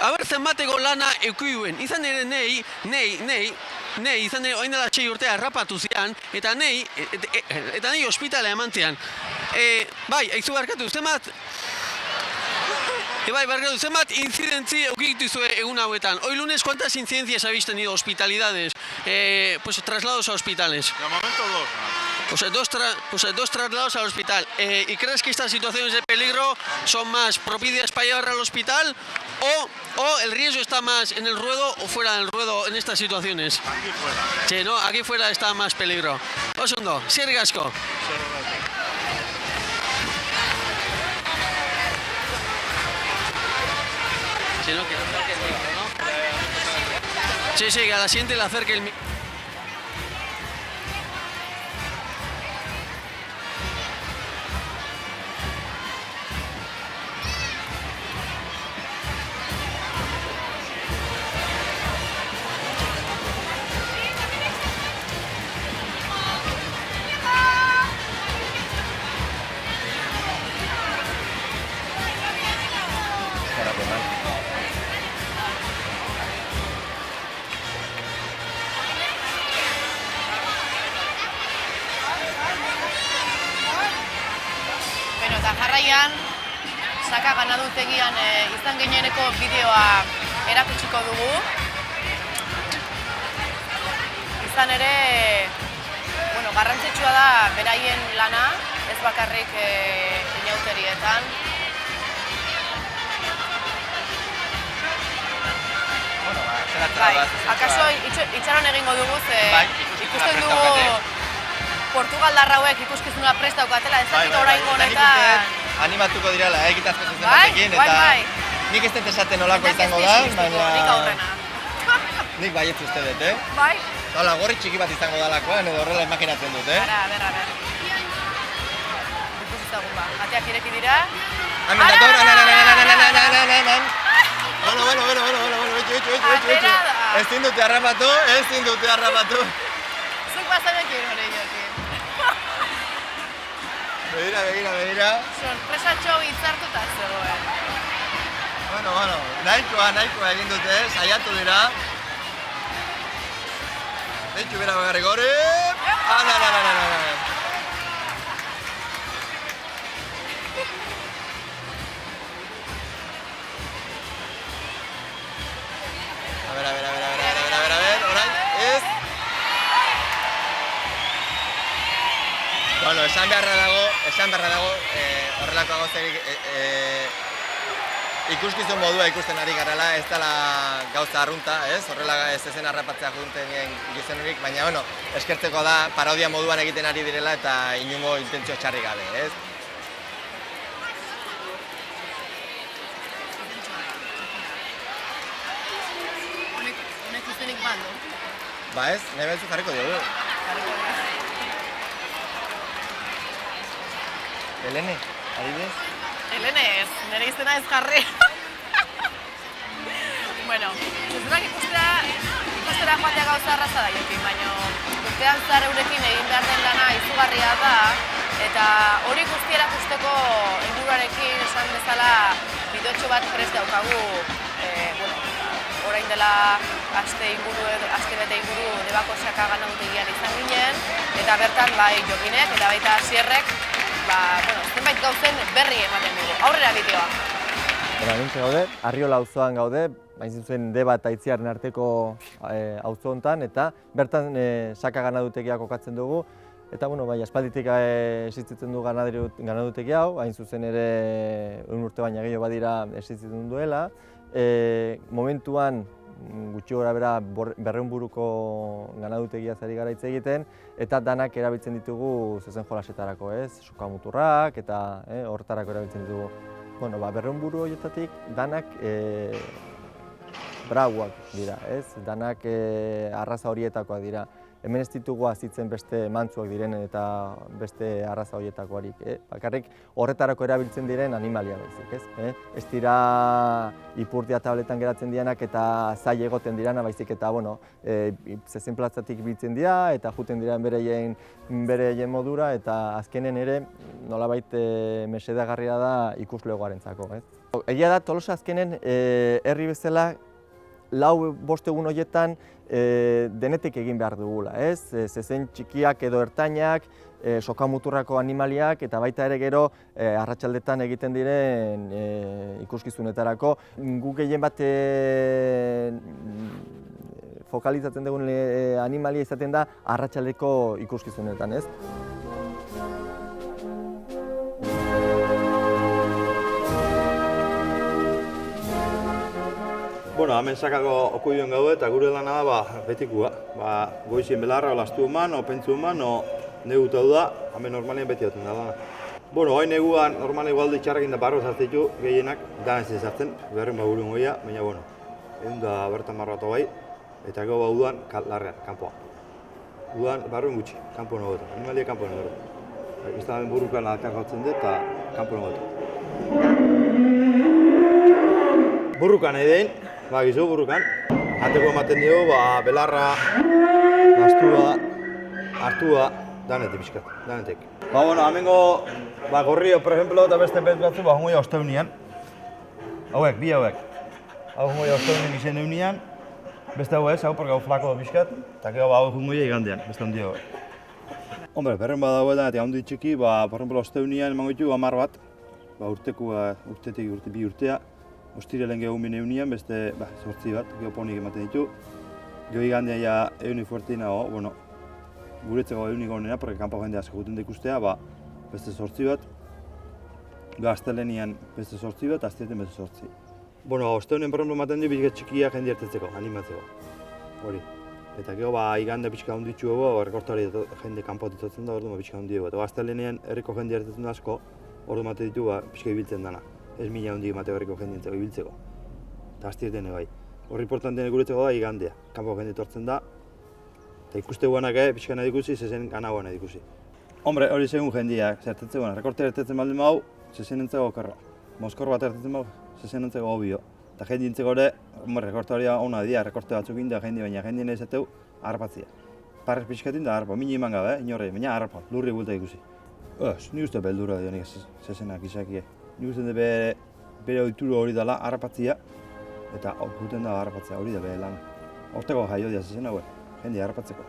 aber zenbateko lana eukiduen. Izan ere nei, izan ere oain dela 6 urte harrapatu zian, eta nei ospitalea eman zian. Bai, aizu barkatu, zenbat incidentzi eukituzue egun hauetan. Hoy lunes, ¿cuántas incidencias habéis tenido? Hospitalidades, traslados a hospitales. De momento 2. Dos traslados al hospital. ¿Y crees que estas situaciones de peligro son más propicias para llevar al hospital o el riesgo está más en el ruedo o fuera del ruedo en estas situaciones? Aquí fuera. Sí, ¿no? Aquí fuera está más peligro. Oso ondo, eskerrik asko. Si no, que le acerque el micro, ¿no? Sí, que a la siguiente le acerque el micro. Eta jarraian, Saka ganadutegian izan gineneko bideoa erakutsiko dugu. Izan ere, garrantzitsua da beraien lana, ez bakarrik inauterietan. Bai, akaso itxaron egingo dugu, ikusten dugu Portugaldarra hauek ikuskizuna prest daukatela, ez dakit oraingo honetan. Animatuko direla, egitazko zuzen batekin, eta nik ez dut esaten nolako izango da, baina... Nik aurrena. Nik baietz uste dut, Bai? Hala, gorri txiki bat izango dalakoan, edo horrela imaginatzen dut, Ber. Ikusizagun ba, ateak ireki dira. Hemen dator, ezin dute harrapatu. Zuk bazanekin hori jokin. Begira. Sorpresatxo hitzartuta zegoen. Nahikoa egin dute, saiatu dira. Deitxu bera bagarrik hori. A ver, orain, ez. Esan beharra dago, horrelako gauzerik ikuskizun modua ikusten ari garela, ez dela gauza arrunta, ez? Horrela ez ezen harrapatzea junten gizenurik, baina, eskertzeko da parodia moduan egiten ari direla eta inungo intentzio txarri gabe, ez? Honek izenik bando? Ba ez, nahi behitzu jarriko diogu. Elene, adibidez? Elene ez, nire izena ez jarri. Zuzenak ikustera joatea gauza arraza da jokin, baina urtean zahar eurekin egin behar den lana izugarria da, eta hori guzti erakusteko helburuarekin esan bezala bideotxo bat prest daukagu, orain dela aste bete inguru Debako Saka ganadutegian izan ginen, eta bertan bai Jokinek eta baita Sierrek zenbait gauzen berri ematen dugu. Aurrera bideoa. Hementxe gaude, Arriola auzoan gaude, hain zuzen Deba eta Itziarren arteko auzo honetan, eta bertan Saka ganadutegia kokatzen dugu. Eta, bueno, bai, aspalditik existitzen du ganadutegi hau, hain zuzen ere 1 urte baina gehiago badira existitzen duela. Momentuan, gutxi gora bera 200 buruko ganadutegiaz ari gara hitz egiten, eta danak erabiltzen ditugu zezen jolasetarako, ez? Sokamuturrak eta horretarako erabiltzen ditugu. Bueno, 200 buru horietatik danak brauak dira, ez? Danak arraza horietakoak dira. Hemen ez ditugu azitzen beste mantzuak diren eta beste arraza horietakoarik. Bakarrik horretarako erabiltzen diren animalia baizik, ez? Ez dira ipurdia tabletan geratzen dianak eta zai egoten dirana baizik eta, bueno, zezen plazzatik biltzen dira eta juten dira bereien modura eta azkenen ere nolabait mesedegarria da ikuslegoarentzako, ez? Egia da Tolosa azkenen herri bezala 4-5 egun horietan denetik egin behar dugula, ez? Zezen txikiak edo ertainak, sokamuturrako animaliak eta baita ere gero arratsaldetan egiten diren ikuskizunetarako. Gu gehien bat fokalizatzen dugun animalia izaten da arratsaldeko ikuskizunetan, ez? Bueno, hemen sakako okuion gaude eta gure lana da betikua. Goizien belarra, olastu eman, pentsu eman, neguta du da, hemen normalien beti hauten da lana. Bueno, hain neguan normalen gualde txarrakin da barro zartzen ditu, gehienak danez ezartzen, berren buruen goia, baina bueno, egun da bertan marratu bai, eta gau udan larrean, kanpoa. Udan barruen gutxi, kanpo nagoetan, animalia kanpo nagoetan. Ez da burukan alkan gautzen dut eta kanpo nagoetan. Burrukan edein, gizu burrukan, ateko ematen dugu, belarra, astua, hartua, danetik pixkat, danetik. Bueno, hemengo gorrio, por ejemplo, eta beste pez batzu, jungoia osteunian. Hauek, bi hauek. Hau jungoia osteunian izan eunian, beste hau ez, hau porque hau flako pixkat, eta gero hau jungoia igandean, beste handi hauek. Hombre, berren badauetan, eta handi txiki, por ejemplo, osteunian emango ditu 10 bat, urtetik bi urtea. Ostirelen gehu mine eunian, beste 8 bat, geoponik ematen ditu. Geho igandean ja eunik fuerteina, bueno, guretzeko eunik honena, porque kanpo jende asko guten da ikustea, beste 8 bat. Gaztelenian beste 8 bat, azteten beste 8. Bueno, osteunen por ejemplo ematen du bizket txikia jende ertetzeko, animatzeko. Hori. Eta geho igande pixka hunditxu ego, rekortari jende kanpo ditotzen da, ordu pixka hundi ego. Eta gaztelenian herriko jende ertetzen da asko, ordu ematen ditu pixka ibiltzen dana. Ez mila hundi emateko herriko jendientzeko ibiltzeko. Eta aztierten bai. Horri importantean guretzeko da igandea. Kanpo jende etortzen da. Eta ikuste guanak pixka nahi ikusi, zezen gana guan nahi ikusi. Hombre, hori segun jendiak, zertetzen guanak. Rekortea ertetzen baldin mau, zezen entzeko okerra. Moskor bat ertetzen mau, zezen entzeko obio. Eta jendientzeko ere, rekortea hori hona dira, rekorte batzuk inda jendi, baina jendien ezateu harpatzia. Parrez pixkatin da harpa, mini eman gabe, inorre, baina harpa, lurri bulta ikusi. Ni uste beldura dio nik zezenak izakie. Nik uste bere oituro hori dela harrapatzia, eta guten da harrapatzea hori da bere lan. Horteko jaio dira zezen hauek, jende harrapatzeko.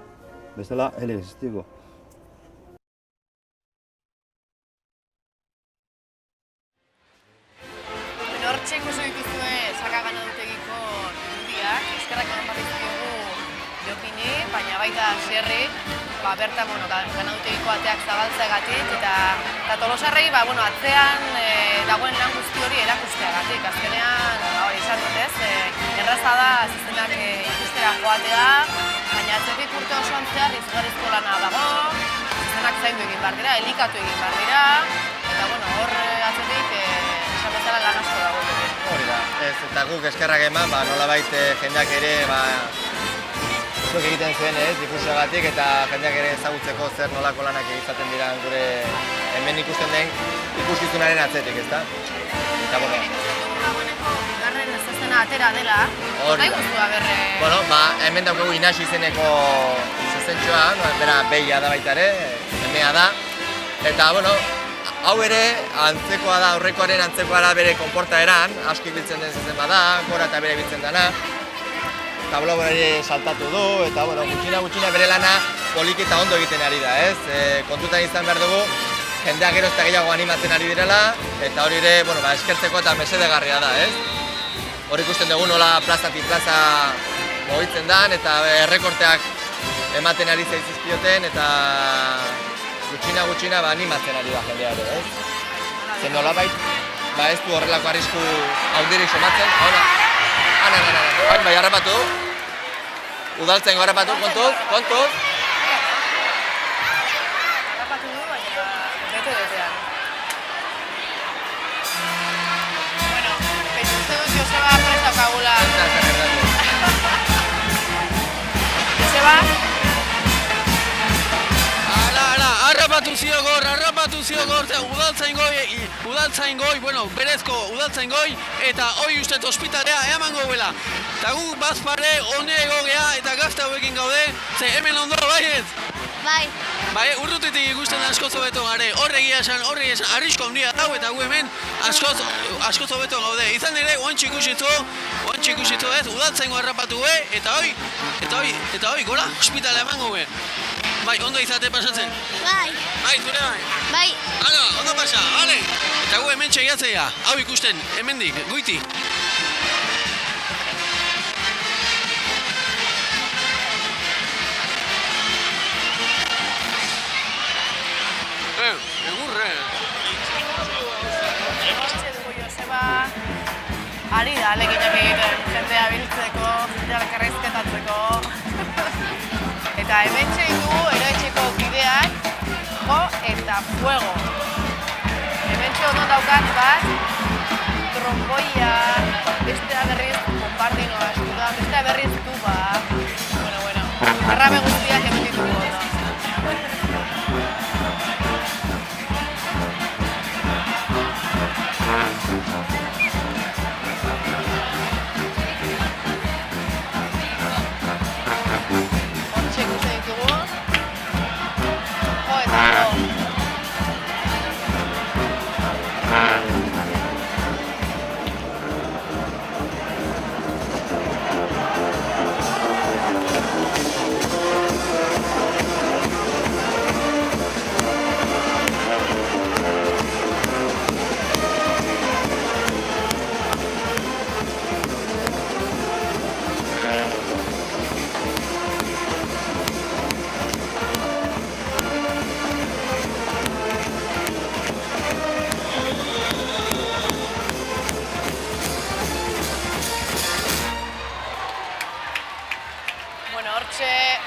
Bestela, helik existiko. Hortxe ikusi dituzue Saka ganadutegiko irudiak, eskerrak eman bat ditugu Jopini, baina baita Xerri, bertan ganadutegiko ateak zabaltzeagatik eta Tolosarrei atzean dagoen lan guzti hori erakusteagatik. Azkenean, hori esan dut ez, erraza da zezenak ikustera joatea, baina atzetik urte osoan zehar izugarrizko lana dago, zezenak zaindu egin behar dira, elikatu egin behar dira, eta hor atzetik esan bezala lan asko dago. Hori da, eta guk eskerrak eman, nolabait jendeak ere zuek egiten zuen difusioagatik eta jendeak ere ezagutzeko zer nolako lanak izaten dira gure hemen ikusten den ikuskizunaren atzetik, ezta? Eta bueno, dagoeneko bigarren zezena atera dela, nahi guztua berre... Bueno, hemen daukagu Inaxi izeneko zezentxoa, bera behia da baita ere, emea da. Eta, bueno, hau ere antzekoa da, aurrekoaren antzekoa da bere konportaeran, asko ibiltzen den zezen bada, gora eta bere ibiltzen dena. Tablo ere saltatu du, eta gutxina bere lana poliki eta ondo egiten ari da, ez? Kontutan izan behar dugu, jendeak gero eta gehiago animatzen ari direla, eta hori ere, eskertzeko eta mesedegarria da, ez? Hor ikusten dugu nola plazatik plaza mugitzen den, eta errekorteak ematen ari zaizizkioten, eta gutxina animatzen ari da jendea ere, ez? Zer nolabait, ez du horrelako arrisku handirik somatzen, bai, harrapatu. Udaltzaingo harrapatu, kontuz. Harrapatu du, baina bete-betean. Bueno, pentsutzen dut Joseba prest daukagula. Joseba? Harrapatu zio gor, udaltzaingoi, bueno, berezko udaltzaingoi, eta hoi ustez ospitalea eamango bela. Eta gu bazpare, hone egogea eta gazte hauekin gaude, ze hemen ondo, bai ez? Bai. Bai, urrutetik ikusten askoz hobeto gare, horregia esan, arrisko handia dau, eta gu hemen askoz hobeto gaude. Izan ere, oantxe ikusitzu ez, udaltzaingo harrapatu eta hoi, gora, ospitalea emango be. Bai, ondo izate pasatzen? Bai. Bai, zure bai? Bai. Hala, ondo pasa, bale. Eta gu hemen txegiatzea, hau ikusten, hemendik, goiti. Egurre. Hortxe dugu Joseba, ari da aleginak egiten, jendea biltzeko, jendea bekarrizketatzeko. Eta hemen dugu eroetxeko kideak, jo eta fuego. Hemen ondo daukat bat, tromboia, bestea berriz bombardinoa eskuda, bestea berriz tuba. Bueno, errabe guztiak hemen ditugu ondo.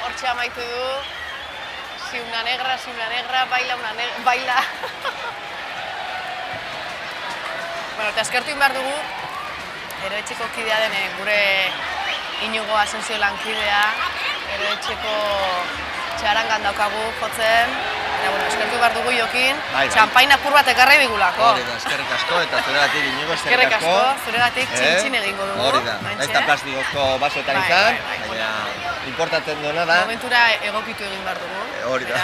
Hortxe amaitu du, si una negra, baila. Bueno, eta eskertu behar dugu, eroetxeko kidea dene, gure Iñigo Asensio lankidea, eroetxeko txarangan daukagu jotzen, eta bueno, eskertu behar dugu jokin, txampain apur bat ekarri digulako. Hori da, eskerrik asko, eta zuregatik Iñigo eskerrik asko. Zuregatik txintxin egingo dugu. Hori da, nahiz eta plastikozko basoetan izan, baina importatzen duena da. Momentura egokitu egin behar dugu. Hori da.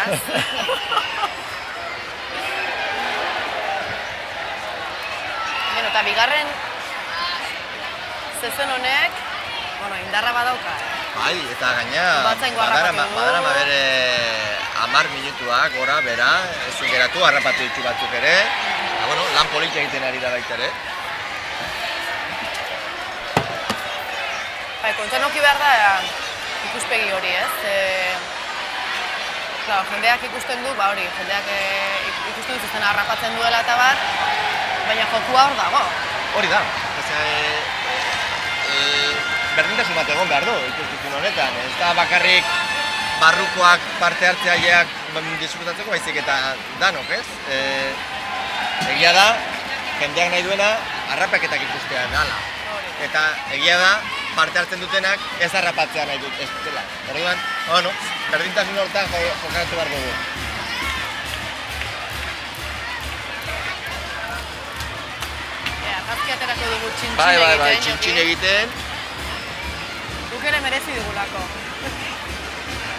Eta bigarren zezen honek, indarra badauka. Bai, eta gaina badarama bere 10 minutuak gora, bera, ezin geratu, harrapatu ditu batzuk ere. Eta, lan politia egiten ari da baita ere. Kontuan auki behar da ikuspegi hori, ez? Jendeak ikusten du, jendeak ikusten du zuzena harrapatzen duela eta bat, baina jokua hor dago. Hori da. Berdintasun bat egon behar du, ikuskizun honetan. Ez da bakarrik barrukoak parte hartzaileak disfrutatzeko, baizik eta danok, ez? Egia da, jendeak nahi duena harrapaketak ikustea dela. Eta egia da, parte hartzen dutenak ez harrapatzea nahi dut, ez dutela. Orduan, berdintasun horretan jokatu behar dugu. Argazki aterako dugu txintxin egiten. Bai, txintxin egiten. Guk ere merezi dugulako.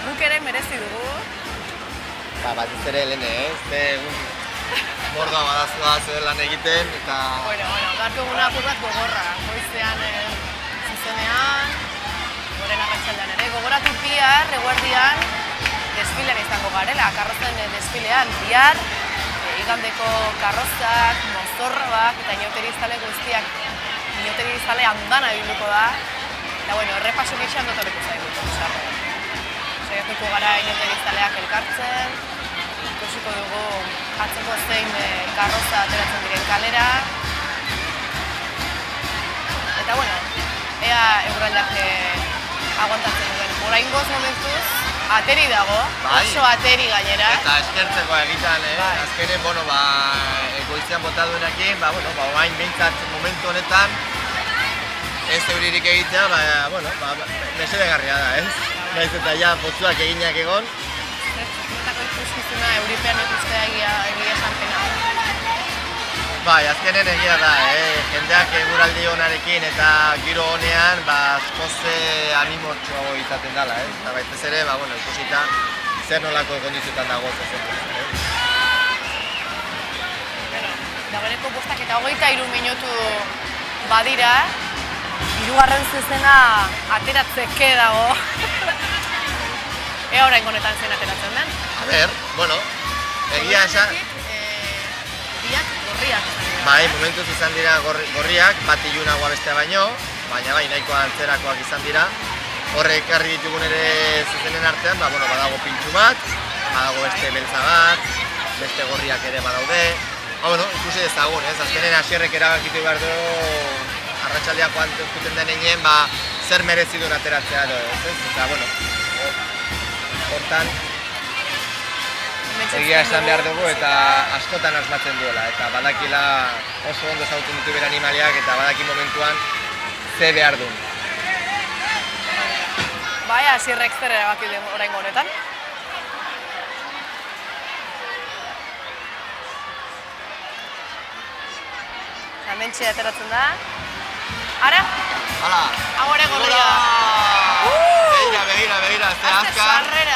Guk ere merezi dugu. Bat ez ere lehene, ez? Bordoa badazua zer lan egiten, eta... Gartu eguna apur bat gogorra. Goizean zuzenean, goren arratsaldean ere. Gogoratu bihar, eguerdian, desfilean izango garela. Karrozen desfilean bihar, igandeko karrozak, mozorroak eta inauterizale guztiak, inauterizale handana bilduko da. Eta errepaso gitxean dotoreko zaigu. Saiatuko gara inauterizaleak elkartzen, ikusiko dugu atzeko zein karroza ateratzen diren kalera. Eta, bueno, ea eguraldiak aguantatzen duen. Oraingoz momentuz, ateri dago, oso ateri gainera. Eta eskertzeko egiten, azkenen, goizean bota duenekin, oain behintzat momentu honetan, ez euririk egitea, mesedegarria da, ez? Naiz eta ja potzuak eginak egon. Zertako ikuskizuna euripean ikustea egia esan pena. Azkenen egia da, jendeak eguraldi honarekin eta giro honean, askoz animotxo izaten dela, ez? Eta baitez ere, ikusita zer nolako kondizioetan dago zezen. Dagoeneko 5:23 minutu badira, hirugarren zezena ateratzeke dago. Ea orain honetan zen ateratzen den? A ber, egia esan... Biak gorriak izan dira. Bai, momentuz izan dira gorriak, bat ilunagoa bestea baino, baina nahikoa antzerakoak izan dira. Horrek ekarri ditugun ere zezenen artean, badago pintxu bat, badago beste beltza bat, beste gorriak ere badaude. Ikusi dezagun, ez? Azkenen Asierrek erabakitu behar du arratsaldeak joan zuten denean, zer merezi duen ateratzea edo, ez? Eta, hortan egia esan behar dugu eta askotan asmatzen duela. Eta badakila oso ondo ezagutzen ditu bere animaliak eta badaki momentuan ze behar duen. Asierrek zer erabaki den oraingo honetan? Hementxe ateratzen da. Ara? Hala! Hau ere gorria! Begira, ze azkar! azkar!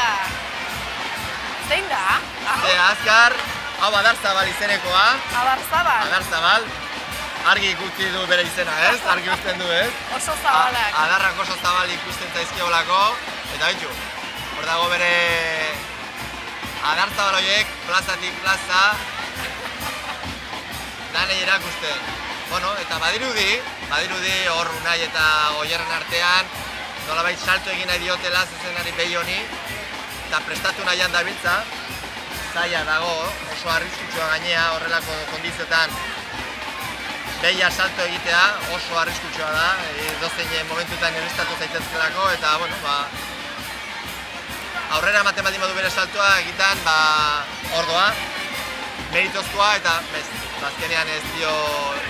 Zein da? Ze azkar, hau Adarzabal izenekoa. Adarzabal. Argi ikusi du bere izena, ez? Argi uzten du, ez? Oso zabalak. Adarrak oso zabal ikusten zaizkiolako. Eta bitxu, hor dago bere Adarzabal horiek, plazatik plaza, danei erakusten. Eta badirudi hor Unai eta Goierren artean, nolabait salto egin nahi diotela zezenari behi honi, eta prestatu nahian dabiltza, zaila dago, oso arriskutsua gainea horrelako kondizioetan behia salto egitea, oso arriskutsua da, dozein momentuetan irristatu zaitezkelako, eta aurrera ematen baldin badu bere saltoa egiten ordoa, meritozkoa eta azkenean ez dio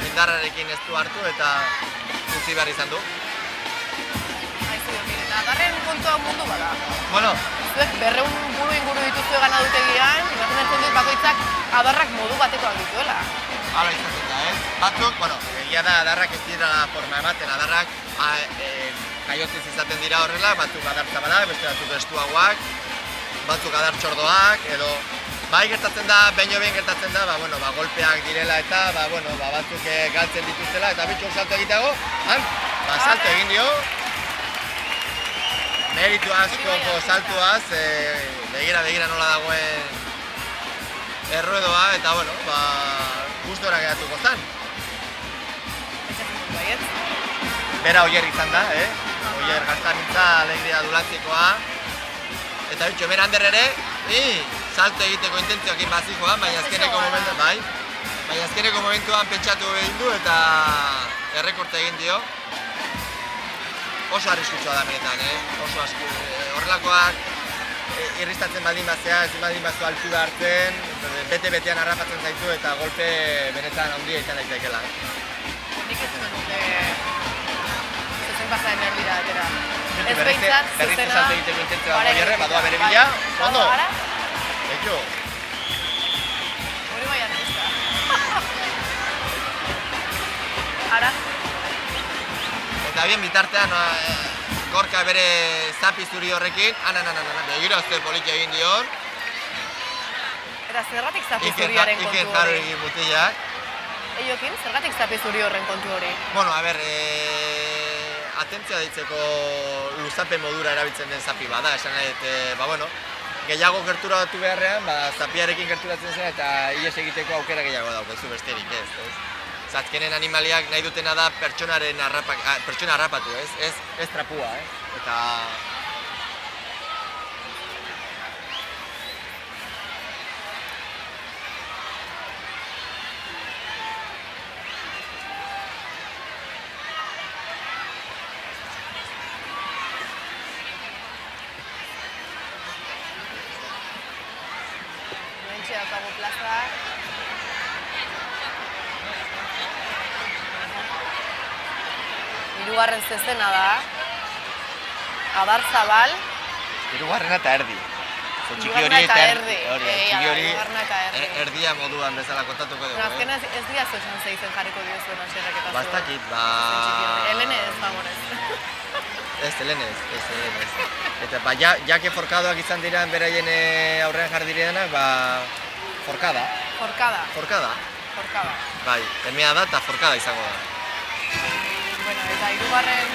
indarrarekin ez du hartu eta utzi behar izan du. Adarren kontua mundu bada. Zuek 200 buru inguru dituzue ganadutegian, imaginatzen dut bakoitzak adarrak modu batekoak dituela. Hala izaten da, ez? Batzuk, egia da adarrak ez dira forma ematen, adarrak jaiotziz izaten dira horrela, batzuk adar zabalak, beste batzuk estuagoak, batzuk adar txordoak, edo bai gertatzen da, behin gertatzen da, golpeak direla eta, batzuk galtzen dituztela eta bitxuk salto egiteago, salto egin dio. Meritu askoko saltuaz, begira nola dagoen erruedoa eta, gustora geratuko zen. Bera Oier izan da, Oier gaztamintza alegria dulatzikoa. Eta bitxo, bera Ander ere, salto egiteko intentzioakin bazikoa, baina azkeneko momentuan pentsatu egin du eta errekorte egin dio. Oso arriskutsua da benetan, oso horrelakoak irristatzen baldin bazea, ez baldin bazu altura hartzen, bete-betean harrapatzen zaitu eta golpe benetan handia izan daitekeela. Nik ez duen dute zezen pasaren erdira atera. Ez Berriz salto egiteko intentzioa Goierre, badoa bere bila, ondo? Eko. Hori bai artista. Ara? Eta bien bitartean, Gorka bere zapi zuri horrekin, begira azte politia egin dion. Eta zergatik zapi zuriaren kontu hori? Iker jarro egin mutilak. Eiokin, zergatik zapi zuri horren kontu hori? Atentzioa ditzeko luzapen modura erabiltzen den zapi bada, esan nahi, gehiago gerturatu beharrean, zapiarekin gerturatzen zen eta ihes egiteko aukera gehiago daukazu besterik ez. Azkenen animaliak nahi dutena da pertsona harrapatu, ez trapua, eta... Hementxe daukagu plaza. Hirugarren zezena da. Abarzabal. Hirugarrena eta erdi. Txiki Hirugarrena hori eta eta erdi. txiki hori Hirugarrena eta erdi. erdia moduan bezala kontatuko dugu. Azken ez dira zuzen zeitzen jarriko diozuen hasierrak eta Bastakit, Elene ez, favorez. Ez, Elene ez. Eta, jake forkadoak izan dira beraien aurrean jarri direnak, forkada. Forkada. Bai, emea da eta forkada izango da. Bueno, eta hirugarren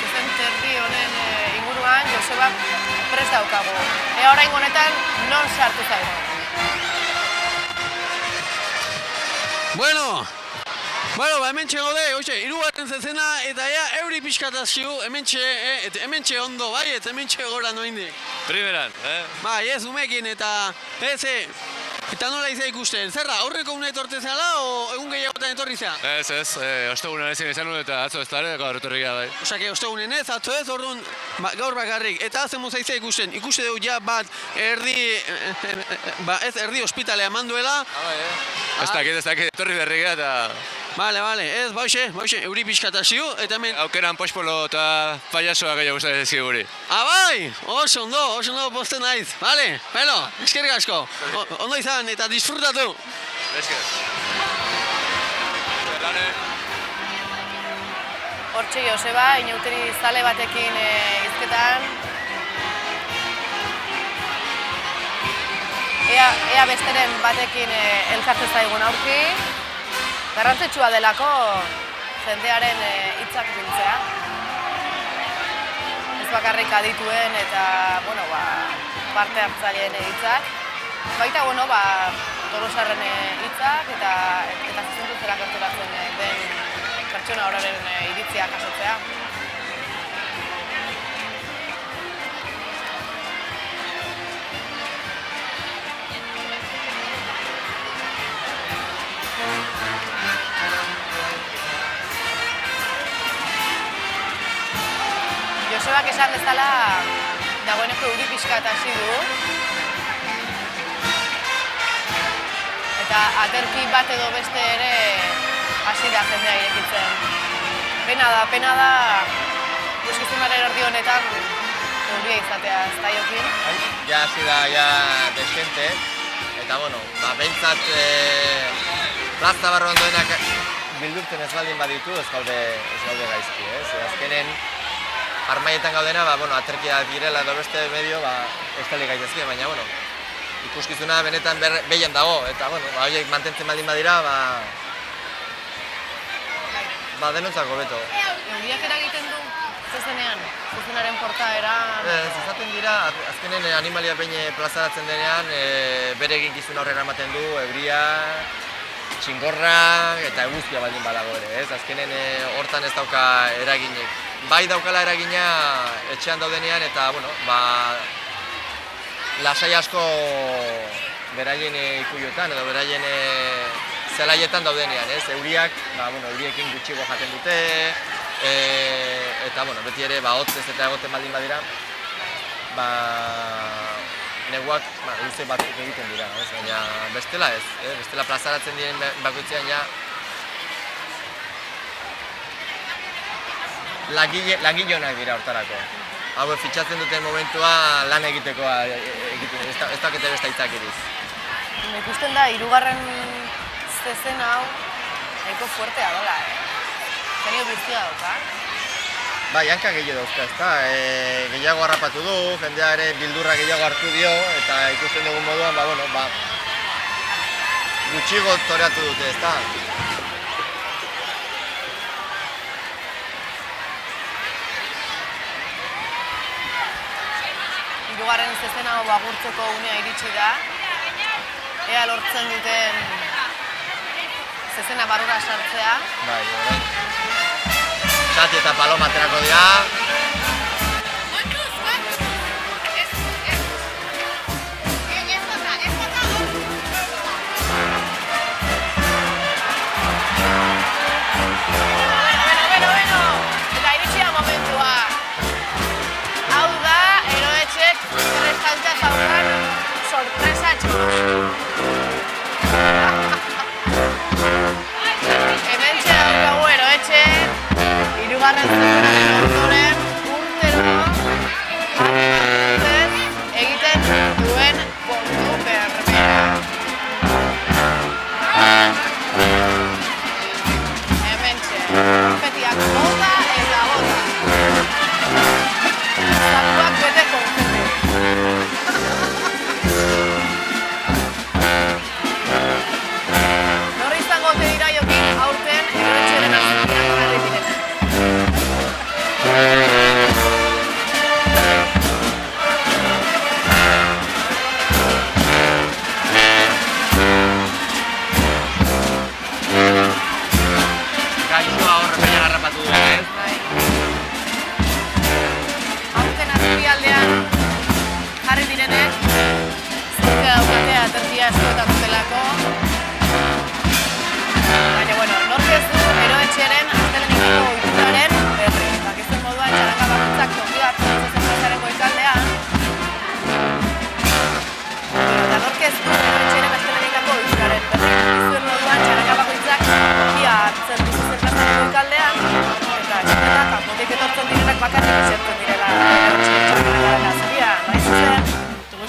zuzen terdi honen inguruan Joseba prest daukagu. Oraingo honetan non sartu zaigu? Bueno, hementxe gaude, hirugarren zezena eta euri pixkatazio, hementxe ondo, bai, eta hementxe gora noindik. Primeran, Bai, ez umekin eta eta nola izan ikusten, zerra, aurreko une etorte zela o egun gehiagotan etorri zea? Ez, ostegunan ezin izan nuen eta atzo ez dara, gaur etorri gara bai. Osake, ostegunen ez, atzo ez, orduan gaur bakarrik. Eta hazen moza izan ikusten, ikuste dugu ja bat erdi ospitalea manduela. Ez dakit, etorri berri gara eta... Bale, ez, bauxe, euri pixkatazio, eta hemen... Aukeran pospolo eta payasoa gehiago gustatzen ezki guri. Bai, oso ondo posten naiz. Bale, eskerrik asko. Ondo izan eta disfrutatu. Esker. Hortxe Joseba, inauteri zale batekin hizketan. Ea besteren batekin elkartzen zaigun aurki. Garrantzitsua delako jendearen hitzak biltzea. Ez bakarrik adituen eta parte hartzaileen hitzak. Baita Tolosarren hitzak eta zuzentuzera gerturatzen den pertsona horren iritzia jasotzea. Josebak esan bezala dagoeneko euri pixkat hasi du. Eta aterki bat edo beste ere hasi da jendea irekitzen. Pena da, ikuskizunaren erdi honetan euria izatea ez da jokin. Ja hasi da, deskente. Eta, behintzat plaza barruan duenak bildurtzen ez baldin baditu ez gaude gaizki, ez? Azkenen, armaietan gaudena, aterkia direla edo beste medio, ez tali gaitezke, baina, ikuskizuna benetan behian dago, eta, horiek mantentzen baldin badira, denontzako beto. Euriak eragiten du zezenaren portaera? Ez, izaten dira, azkenen animalia behin plazaratzen denean, bere eginkizuna horrela ematen du, euria, txingorra eta eguzkia baldin badago ere, ez? Azkenen hortan ez dauka eraginek. Bai daukala eragina etxean daudenean eta, lasai asko beraien ikuioetan edo beraien zelaietan daudenean, ez? Euriak, euriekin gutxiago jaten dute, eta, beti ere, hotzez eta egoten baldin badira, neguak luze batzuk egiten dira, ez? Baina bestela ez, bestela plazaratzen diren bakoitzean langileonak dira hortarako. Hau fitxatzen duten momentua lan egiteko ez dakete beste aitzakiriz. Ikusten da, hirugarren zezen hau nahiko fuertea dola, Genio biztia dauka. Hanka gehiago dauzka, ezta? Gehiago harrapatu du, jendea ere bildurra gehiago hartu dio, eta ikusten dugun moduan, gutxigo toreatu dute, ezta? Hirugarren zezen hau agurtzeko unea iritsi da. Ea lortzen duten zezena barrura sartzea. Txati eta paloma aterako dira. Eta iritsi da momentua. Hau da, Eroetxek prestantza zaukan sorpresatxo.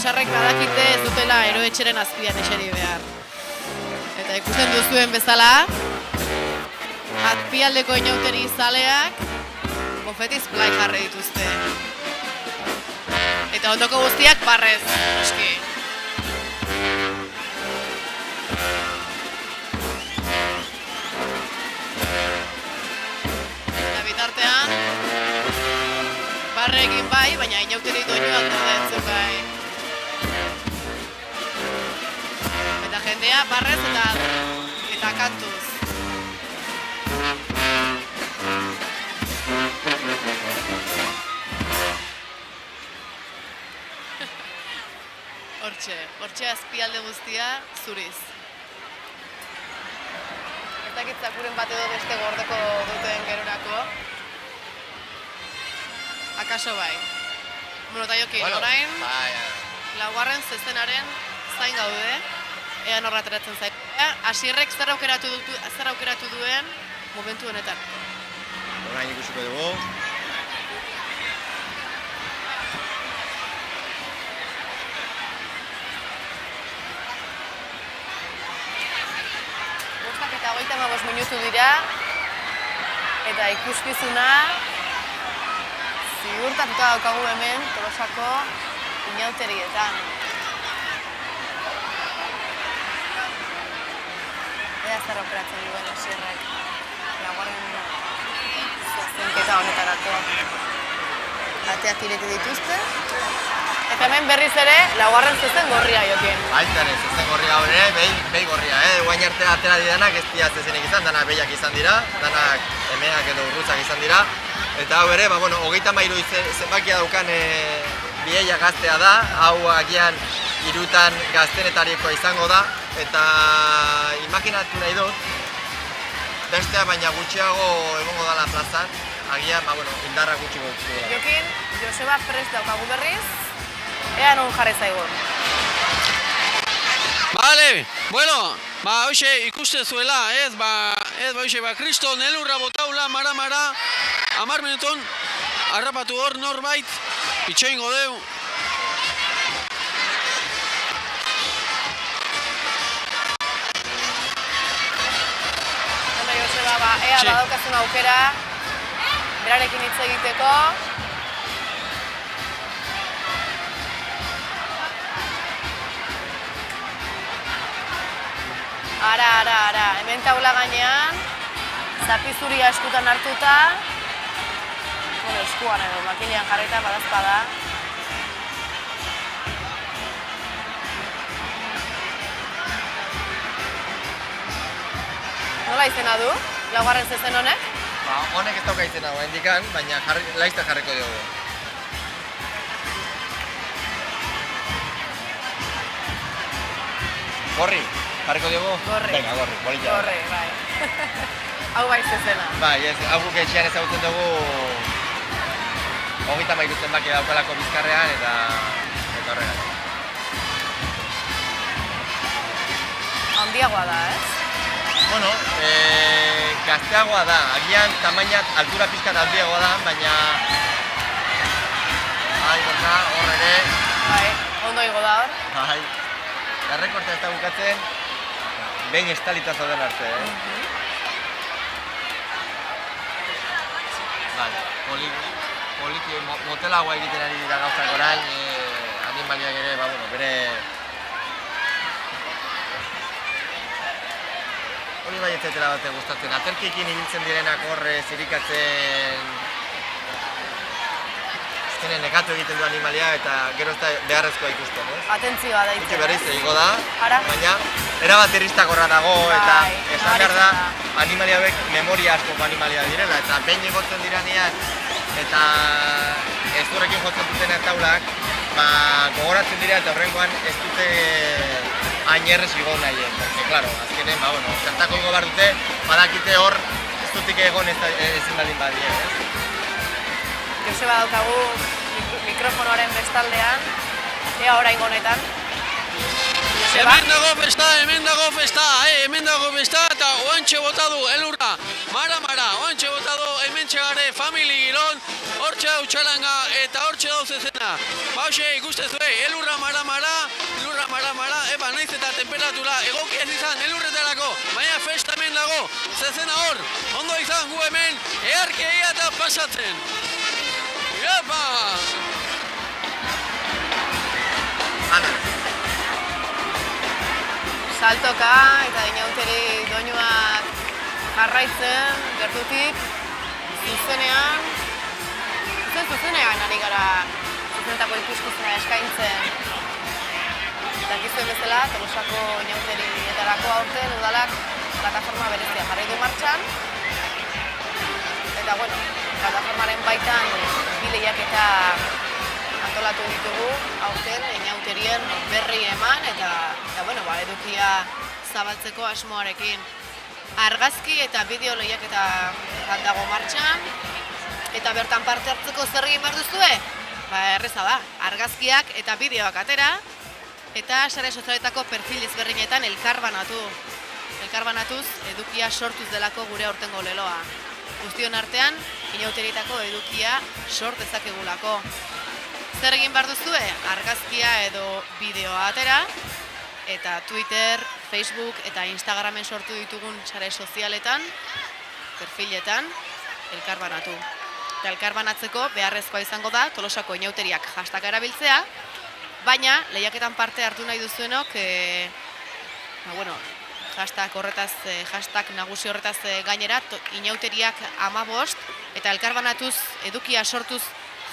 txarrek badakite ez dutela eroetxeren azpian eseri behar. Eta ikusten duzuen bezala, azpialdeko inauteri zaleak konfetiz plai jarri dituzte. Eta ondoko guztiak barrez, eski. Eta bitartean, barrekin bai, baina inauteri doinuak daudentzuk bai. Eta jendea barrez eta kantuz. Hortxe azpialde guztia zuriz. Ez dakit zakuren bat edo beste gordeko duten gerorako. Akaso bai. Bueno, eta jokin, orain, laugarren zezenaren zain gaude, ea norra ateratzen zaitu. Asierrek zer aukeratu duen momentu honetan. Orain ikusiko dugu. Eta 35 minutu dira, eta ikuskizuna ziurtatuta daukagu hemen Tolosako inauterietan. Ea zer aukeratzen duen Asierrek, laugarren zezenketa honetarako. Ateak ireki dituzte, eta hemen berriz ere laugarren zezen gorria jokin. Aitzan ez, zezen gorria hori, behi gorria, guain arte atera didanak ez dira zezenek izan, danak behiak izan dira, danak emeak edo urrutzak izan dira. Eta hau ere, 33 zenbakia daukan biheia gaztea da, hau agian hirutan gaztenetarikoa izango da, eta imaginatu nahi dut, bestea baina gutxiago egongo dala plazan, agian, indarra gutxi gutxi. Jokin, Joseba prest daukagu berriz, ea non jarri zaigun. Vale, bueno, hoxe ikuste zuela, hoxe, kriston elurra botaula, mara, 10 minuton, harrapatu hor norbait, itxoingo deu. Joseba, ea badaukazun aukera, berarekin hitz egiteko. Ara, hemen taula gainean, zapi zuria eskutan hartuta, eskuan edo, makinean jarrita badazpada. Nola izena du, laugarren zezen honek? Honek ez dauka izena oraindikan, baina laizta jarriko diogu. Gorri, jarriko diogu? Gorri. Venga, gorri, bolilla. Gorri, bai. Hau bai zezena. Bai, hau guk etxean ezagutzen dugu 33 zenbaki daukalako bizkarrean eta horregatik. Handiagoa da, ez? Bueno, gazteagoa da, agian tamainat altura pixkat handiagoa da, baina hor ere... Bai, ondo igo da hor. Bai, errekortea ez da bukatzen, behin estalita zauden arte, Poliki, motelagoa egiten ari dira gauzak orain, animaliak ere, bere... Hori bai ez zaitela bat gustatzen, aterkiekin ibiltzen direnak horre zirikatzen... Azkenen nekatu egiten du animalia eta gero ez da beharrezkoa ikusten, ez? Atentzioa da Gutxi berriz egingo da, Ara? baina erabat irristakorra dago eta Bai, esan behar da animalia hauek memoria askoko animalia direla eta behin egotzen diranean eta ez horrekin jotzen dutenak taulak, gogoratzen dira eta horrengoan ez dute hain errez igo nahien. Porque, claro, azkenen, zertako igo behar dute, badakite hor ez dutik egon ezin baldin badie, ez? Joseba daukagu mikrofonoaren bestaldean, ea oraingo honetan. Hemen dago festa, eta oantxe bota du elurra, mara, oantxe bota du hemen txegare family giron, hortxe hau txalanga eta hortxe dauz ezena. Ba, hoxe, ikustezue, elurra mara, eba, naiz eta temperatura egokia ez izan elurretarako, baina festa hemen dago, zezena hor, ondo izan gu hemen, eharkeia eta pasatzen. Epa! Saltoka eta inauteri doinuak jarraitzen, gertutik, zuzenean ari gara zuzenetako ikuskizuna eskaintzen. Dakizuen bezala, Tolosako inauterietarako aurten udalak plataforma berezia jarri du martxan. Eta, bueno, plataformaren baitan bi lehiaketa antolatu ditugu aurten inauterien berri eman eta edukia zabaltzeko asmoarekin. Argazki eta bideo lehiaketa dago martxan eta bertan parte hartzeko zer egin behar duzue? Erreza da, argazkiak eta bideoak atera eta sare sozialetako perfil ezberdinetan elkarbanatuz edukia sortuz delako gure aurtengo leloa. Guztion artean, inauterietako edukia sort dezakegulako. Zer egin behar duzue? Argazkia edo bideoa atera eta Twitter, Facebook eta Instagramen sortu ditugun sare sozialetan, perfiletan, elkarbanatu. Eta elkarbanatzeko beharrezkoa izango da Tolosako inauteriak hashtag erabiltzea, baina lehiaketan parte hartu nahi duzuenok, hashtag nagusi horretaz gainera, inauteriak 15 eta elkarbanatuz edukia sortuz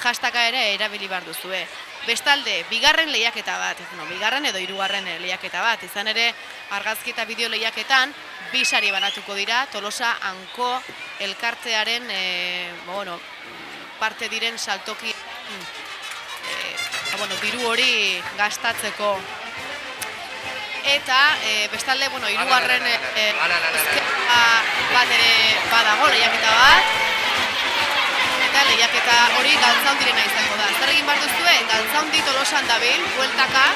hashtaga ere erabili behar duzue. Bestalde, bigarren lehiaketa bat, bigarren edo hirugarren lehiaketa bat, izan ere argazki eta bideo lehiaketan, 2 sari banatuko dira Tolosa Hanko elkartearen parte diren saltoki diru hori gastatzeko. Eta bestalde, hirugarren bat ere badago lehiaketa bat, eta lehiaketa hori galtzaundirena izango da. Zer egin behar duzue? Galtzaundi Tolosan dabil, bueltaka,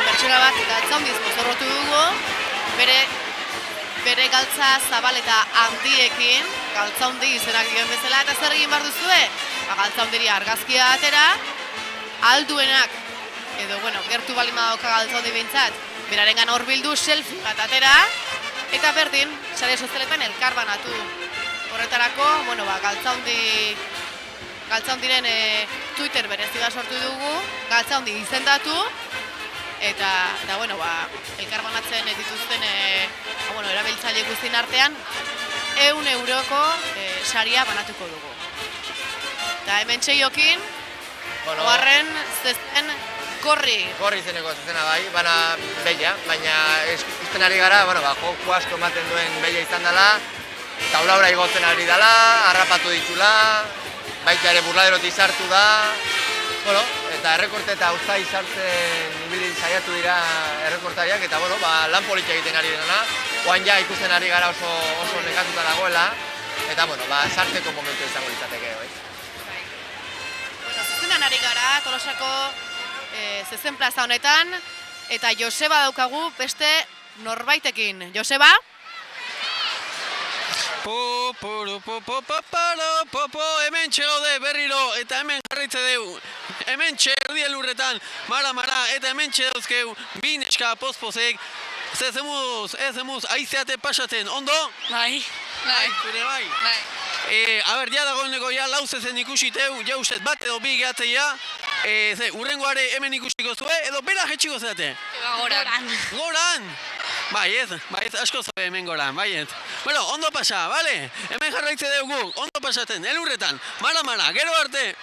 pertsona bat galtzaundiz mozorrotu dugu, bere galtza zabal eta handiekin, galtzaundi izenak diren bezala, eta zer egin behar duzue? Galtzaundiri argazkia atera, alduenak, edo, gertu balima dauka galtzaundi behintzat, berarengan horbildu selfie bat atera, eta berdin, sare sozialetan elkarbanatu. Horretarako, galtzaundiren Twitter berezi bat sortu dugu, galtzaundi izendatu, eta elkarbanatzen dituzten erabiltzaile guztien artean 100 euroko saria banatuko dugu. Eta hemen txeiokin, oharren zezen Gorri izeneko zezena bai, baina ikusten ari gara, joku asko ematen duen beia izan dela, taulaura igotzen ari dela, harrapatu ditula, baita ere burladerotik sartu da, eta errekorte eta uztai sartzen ibili saiatu dira errekortariak, eta lan politia egiten ari dena, oain ja ikusten ari gara oso nekatuta dagoela, eta sartzeko momentu izango litzateke. Zuzenan ari gara, Tolosako zezen plaza honetan, eta Joseba daukagu beste norbaitekin. Joseba? Hemen txegaude berriro eta hemen jarritze dugu. Hemen txerdi elurretan, mara, eta hemen txedauzkeu, bi neska pozpozek, ezemuz, aizeate pasatzen, ondo? Bai. Zure bai? Ja dagoeneko lau zezen ikusiteu, jauzet bat edo bi gehatzea, urrengoare hemen ikusiko zue, edo bera jetxiko zeate? Goran? Bai ez, asko zabe hemen goran, bai ez. Ondo pasa, bale? Hemen jarraitze dugu, ondo pasaten, elurretan, mara, gero arte!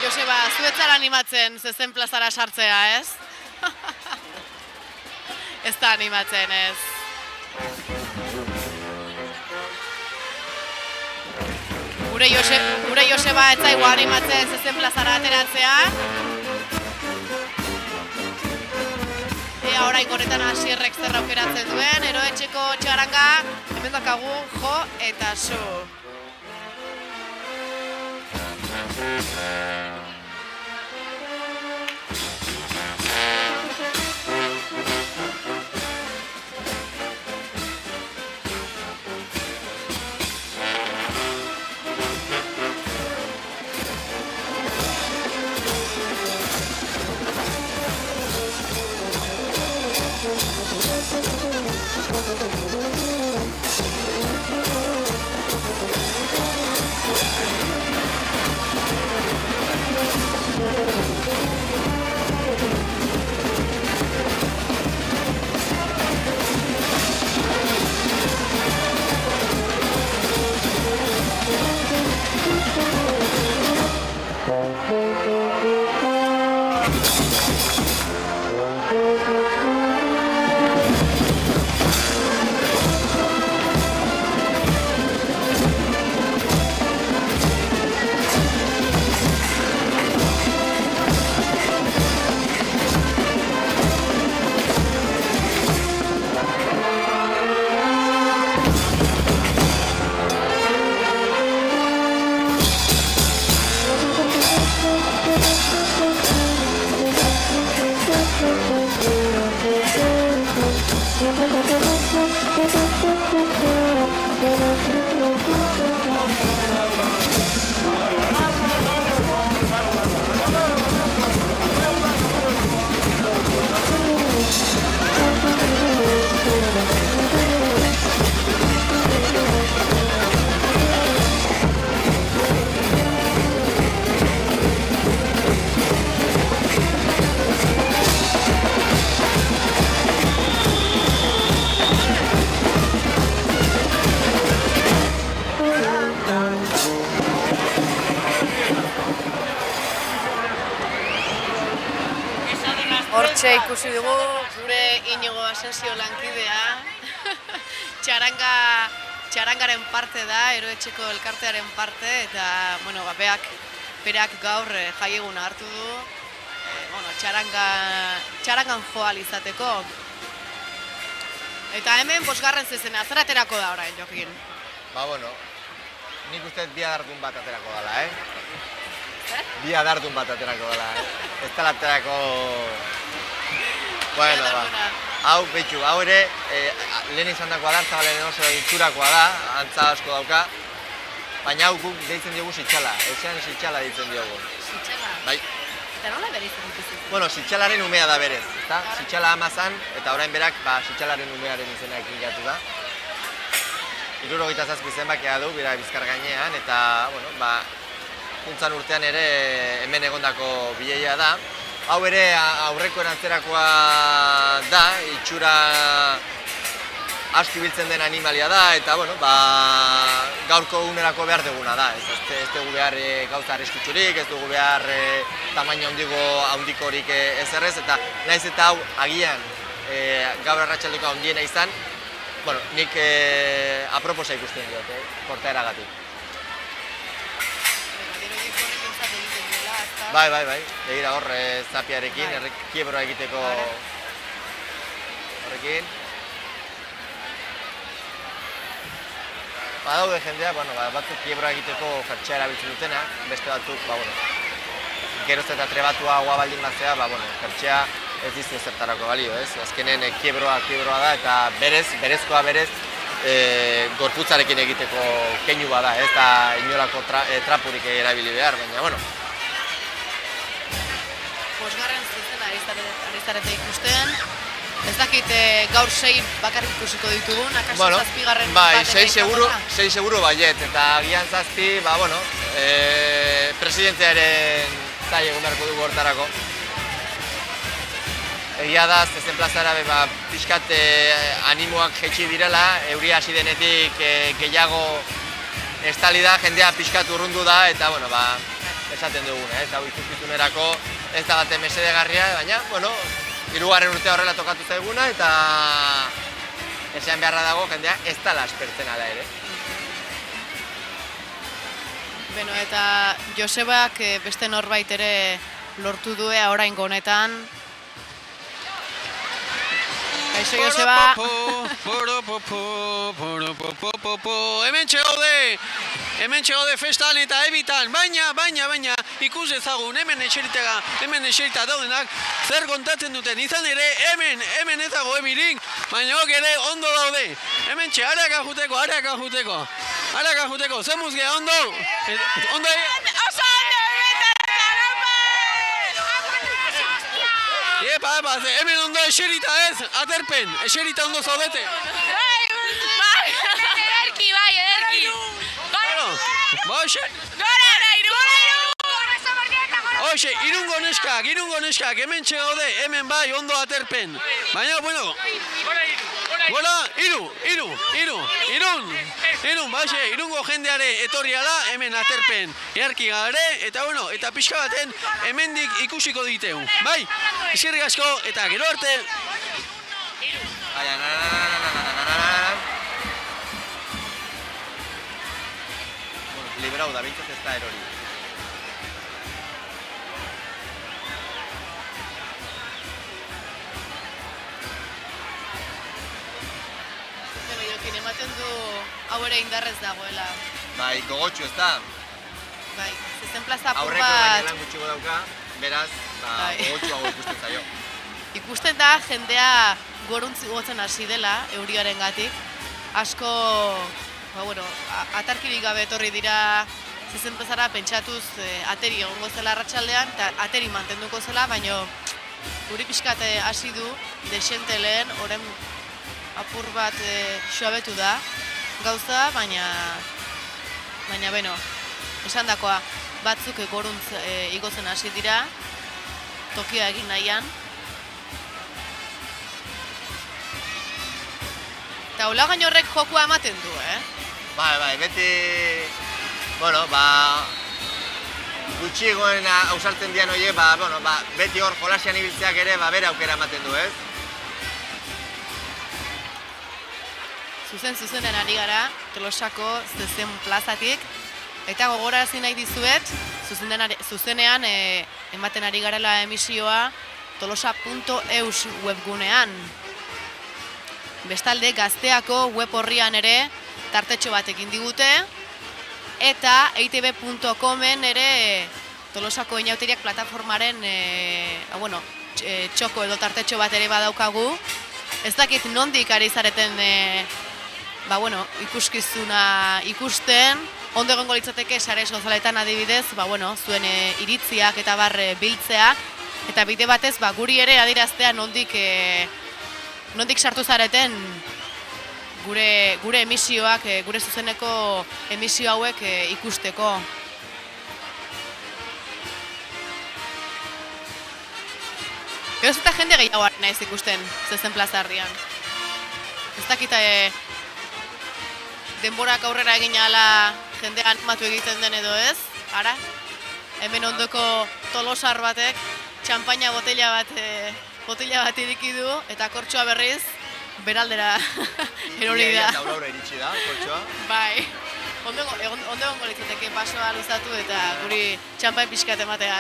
Joseba, zuetzara animatzen zezen plazara sartzea, ez? Ez da animatzen, ez. Gure Joseba ez zaigu animatzen zezen plazara ateratzea. Ea orain horretan Asierrek zer aukeratzen duen, eroetxeko txaranga, hemen dakagu jo eta su. Hortxe ikusi dugu gure Inigo Asensio lankidea. Txarangaren parte da, Eroetxeko elkartearen parte, eta bueno, berak gaur jaieguna hartu du. Txarangan joal izateko. Eta hemen bosgarren zezena, zer aterako da orain, Jokin? Nik uste bi adardun bat aterako dela, Zer? Bi adardun bat aterako dela, Ez dela aterako... Bueno, hau, betxu, hau ere, lehen izan dakoa da, Artzabalen oso itxurakoa da, antza asko dauka, baina hau guk deitzen diogu sitxala, etxean sitxala deitzen diogu. Sitxala? Bai. Eta nola bereizten dituzu? Bueno, sitxalaren umea da berez, ezta? Sitxala ama zan, eta orain berak, sitxalaren umearen izena ekinkatu da. 77 zenbakia du, bera Bizkar gainean, eta, bueno, juntzan urtean ere hemen egondako bileia da. Hau ere aurreko erantzerakoa da, itxura asko ibiltzen den animalia da, eta bueno, gaurko unerako behar duguna da. Ez dugu behar gauza arriskutsurik, ez dugu behar tamaina handikorik ezerrez, eta naiz eta hau agian gaur arratsaldeko handiena izan, bueno, nik aproposa ikusten diot, portaeragatik. Bai, egira hor, zapiarekin, kiebroa egiteko horrekin. Badaude jendea, batzuk kiebroa egiteko jertxea erabiltzen dutenak, beste batzuk, geroz eta trebatua baldin batzea, jertxea ez dizu zertarako balio, ez? Azkenen kiebroa da, eta berezkoa berez, gorputzarekin egiteko keinu bada, ez da inolako trapurik erabili behar, baina, bueno. Bosgarren zezena ari zarete ikusten. Ez dakit gaur 6 bakarrik ikusiko ditugun, akaso 7garren bat ere izango da? 6 seguro baiet, eta agian 7, presidentearen zai egon beharko dugu hortarako. Egia da, zezen plazara pixkat animoak jetxi direla, euria hasi denetik gehiago estali da, jendea pixkat urrundu da, eta esaten duguna, hau ikuskizunerako ez da baten mesedegarria, baina, hirugarren urtea horrela tokatu zaiguna, eta esan beharra dago jendea ez dala aspertzen ala ere. Beno, eta Josebak beste norbait ere lortu du oraingo honetan. Kaixo, Joseba. Hemen txegaude festan eta ebitan, baina, ikus ezagun, hemen eserita daudenak, zer kontatzen duten, izan ere, hemen ez dago emirik, baina hok ere ondo daude. Hemen txe, haraka juteko, zer muzge, ondo? Ondo Oso ondo, Epa, hemen ondo eserita ez, aterpen, eserita ondo zaudete. Ederki. Hoxe, irungo neskak, hemen txegaude, hemen bai ondo aterpen. Baina, bueno, gora, irun. Irungo jendeare etorri ala, hemen aterpen earki gare, eta bueno, eta pixka baten hemendik ikusiko diteu. Bai, eskerrik asko, eta gero arte. Librau da, bintzat ez da erori. Bueno, Jokin, ematen du hau ere indarrez dagoela. Bai, gogotxu ez da. Bai, zezen plaza apur Aurreko baina bat. lan gutxigo dauka, beraz, Bai. gogotxu hau ikusten zaio. Ikusten da jendea goruntzi gotzen hasi dela euriaren gatik. Asko, atarkirik gabe etorri dira zezen plazara pentsatuz ateri egongo zela arratsaldean eta ateri mantenduko zela, baina guri pixkat hasi du desente lehen, oren apur bat suabetu da gauza, baina beno, esan dakoa, batzuk goruntz igotzen hasi dira, tokia egin nahian. Eta hola gaino horrek jokua ematen du, Bai, beti, gutxigoen ausartzen dian horiek, beti hor jolasian ibiltzeak ere, bere aukera ematen du, ez? Zuzenen ari gara, Tolosako zezen plazatik, eta gogorarazi nahi dizuet, zuzenean ematen ari garela emisioa tolosa.eus webgunean. Bestalde, Gazteako web horrian ere tartetxo bat egin digute, eta eitb.comen ere Tolosako inauteriak plataformaren txoko edo tartetxo bat ere badaukagu. Ez dakit nondik ari zareten ikuskizuna ikusten, ondo egongo litzateke sare sozialetan adibidez, zuen iritziak eta biltzea, eta bide batez guri ere adieraztea nondik sartu zareten gure emisioak, gure zuzeneko emisio hauek ikusteko. Ez eta jende gehiago naiz ikusten zezen plazarrian. Ez dakita denborak aurrera egin ala jendea animatu egiten den edo ez, ara? Hemen ondoko tolosar batek txampaina botella bat iriki du eta kortxoa berriz beraldera erori da. Eta uraura iritsi da, kortxoa. Bai, ondo egongo litzateke pasoa luzatu eta guri txampain pixkat ematea,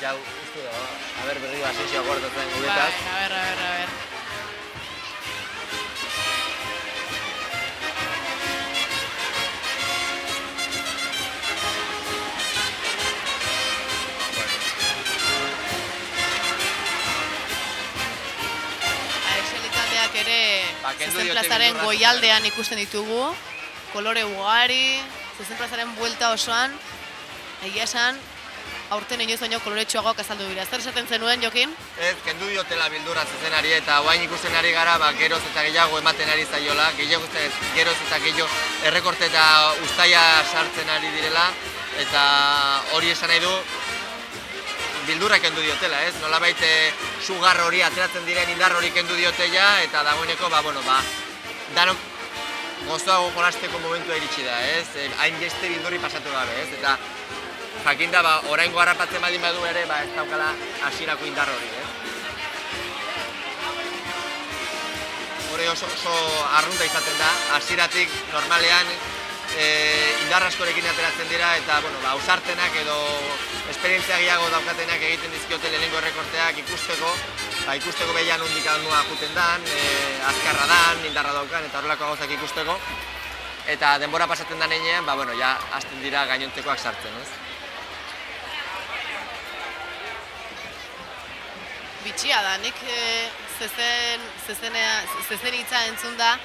Jau, uste da, berriro asesioa gortatzen guretaz. Bai, a ber. Ere zezen plazaren goialdean ikusten ditugu, kolore ugari, zezen plazaren buelta osoan, egia esan, aurten inoiz baino koloretsuagoak azaldu dira. Zer esaten zenuen, Jokin? Ez, kendu diotela bildurra zezenari eta oain ikusten ari gara, geroz eta gehiago ematen ari zaiola, geroz eta gehiago errekorte eta uztaia sartzen ari direla, eta hori esan nahi du, bildurra kendu diotela, ez? Nolabait sugar hori ateratzen diren indar hori kendu diotela eta dagoeneko, danok gozoago jolasteko momentua iritsi da, ez? Hainbeste bildurri pasatu gabe, ez? Eta jakinda, oraingo harrapatzen baldin badu ere, ez daukala hasierako indar hori, ez? Hori oso arrunta izaten da, hasieratik normalean indar askorekin ateratzen dira eta ausartenak edo esperientzia gehiago daukatenak egiten dizkiote lehenengo errekorteak ikusteko behian nondik nua juten dan, azkarra dan, indarra daukan eta horrelako gauzak ikusteko. Eta denbora pasatzen da heinean, ja hasten dira gainontzekoak sartzen, ez? Bitxia da, nik zezen hitza entzun da,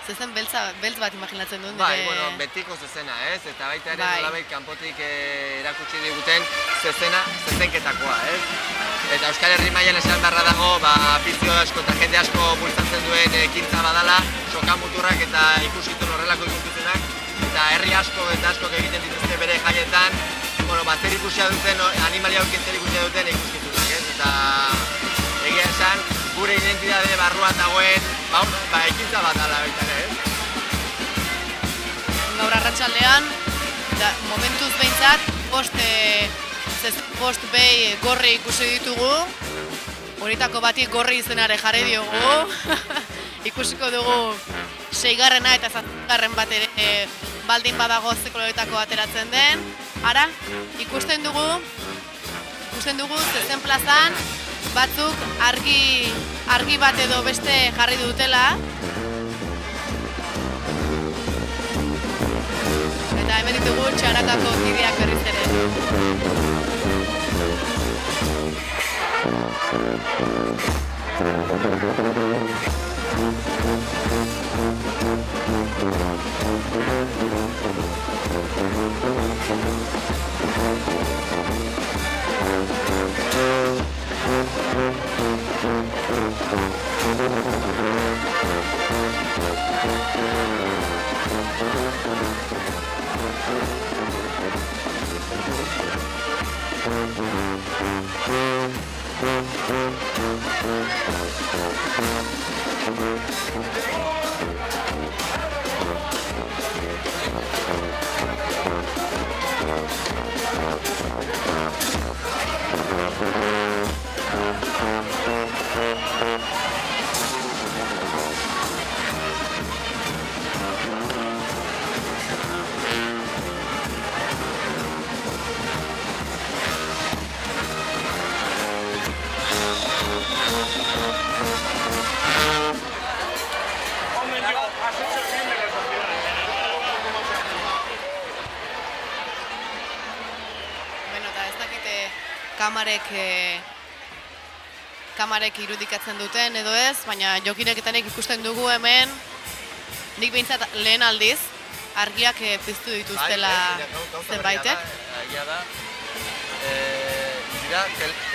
zezen beltz bat imaginatzen duen. Bai, betiko zezena, ez? Eta baita ere nolabait kanpotik erakutsi diguten zezenketakoa, ez? Eta Euskal Herri mailan esan beharra dago, afizio asko eta jende asko bultzatzen duen ekintza badala, sokamuturrak eta ikuskizun horrelako ikuskizunak, eta herri asko eta asko egiten dituzte bere jaietan, zer ikusia duten, animalia horien zer ikusia duten ikuskizunak, ez? Eta egia esan, gure identitate barruan dagoen, ekintza bat dela baita ere, ez? gaur arratsaldean, momentuz behintzat, post behi gorri ikusi ditugu, horietako bati gorri izenare jarri diogu, ikusiko dugu 6. eta 7. bat ere baldin badago ze koloretako ateratzen den. Ara, ikusten dugu zezen plazan batzuk argi bat edo beste jarri dutela. Eta hemen ditugu txarangako kideak berriz ere. Kamarek irudikatzen duten edo ez, baina jokineketanek ikusten dugu hemen, nik behintzat lehen aldiz, argiak piztu dituztela zenbaitek. Egia da,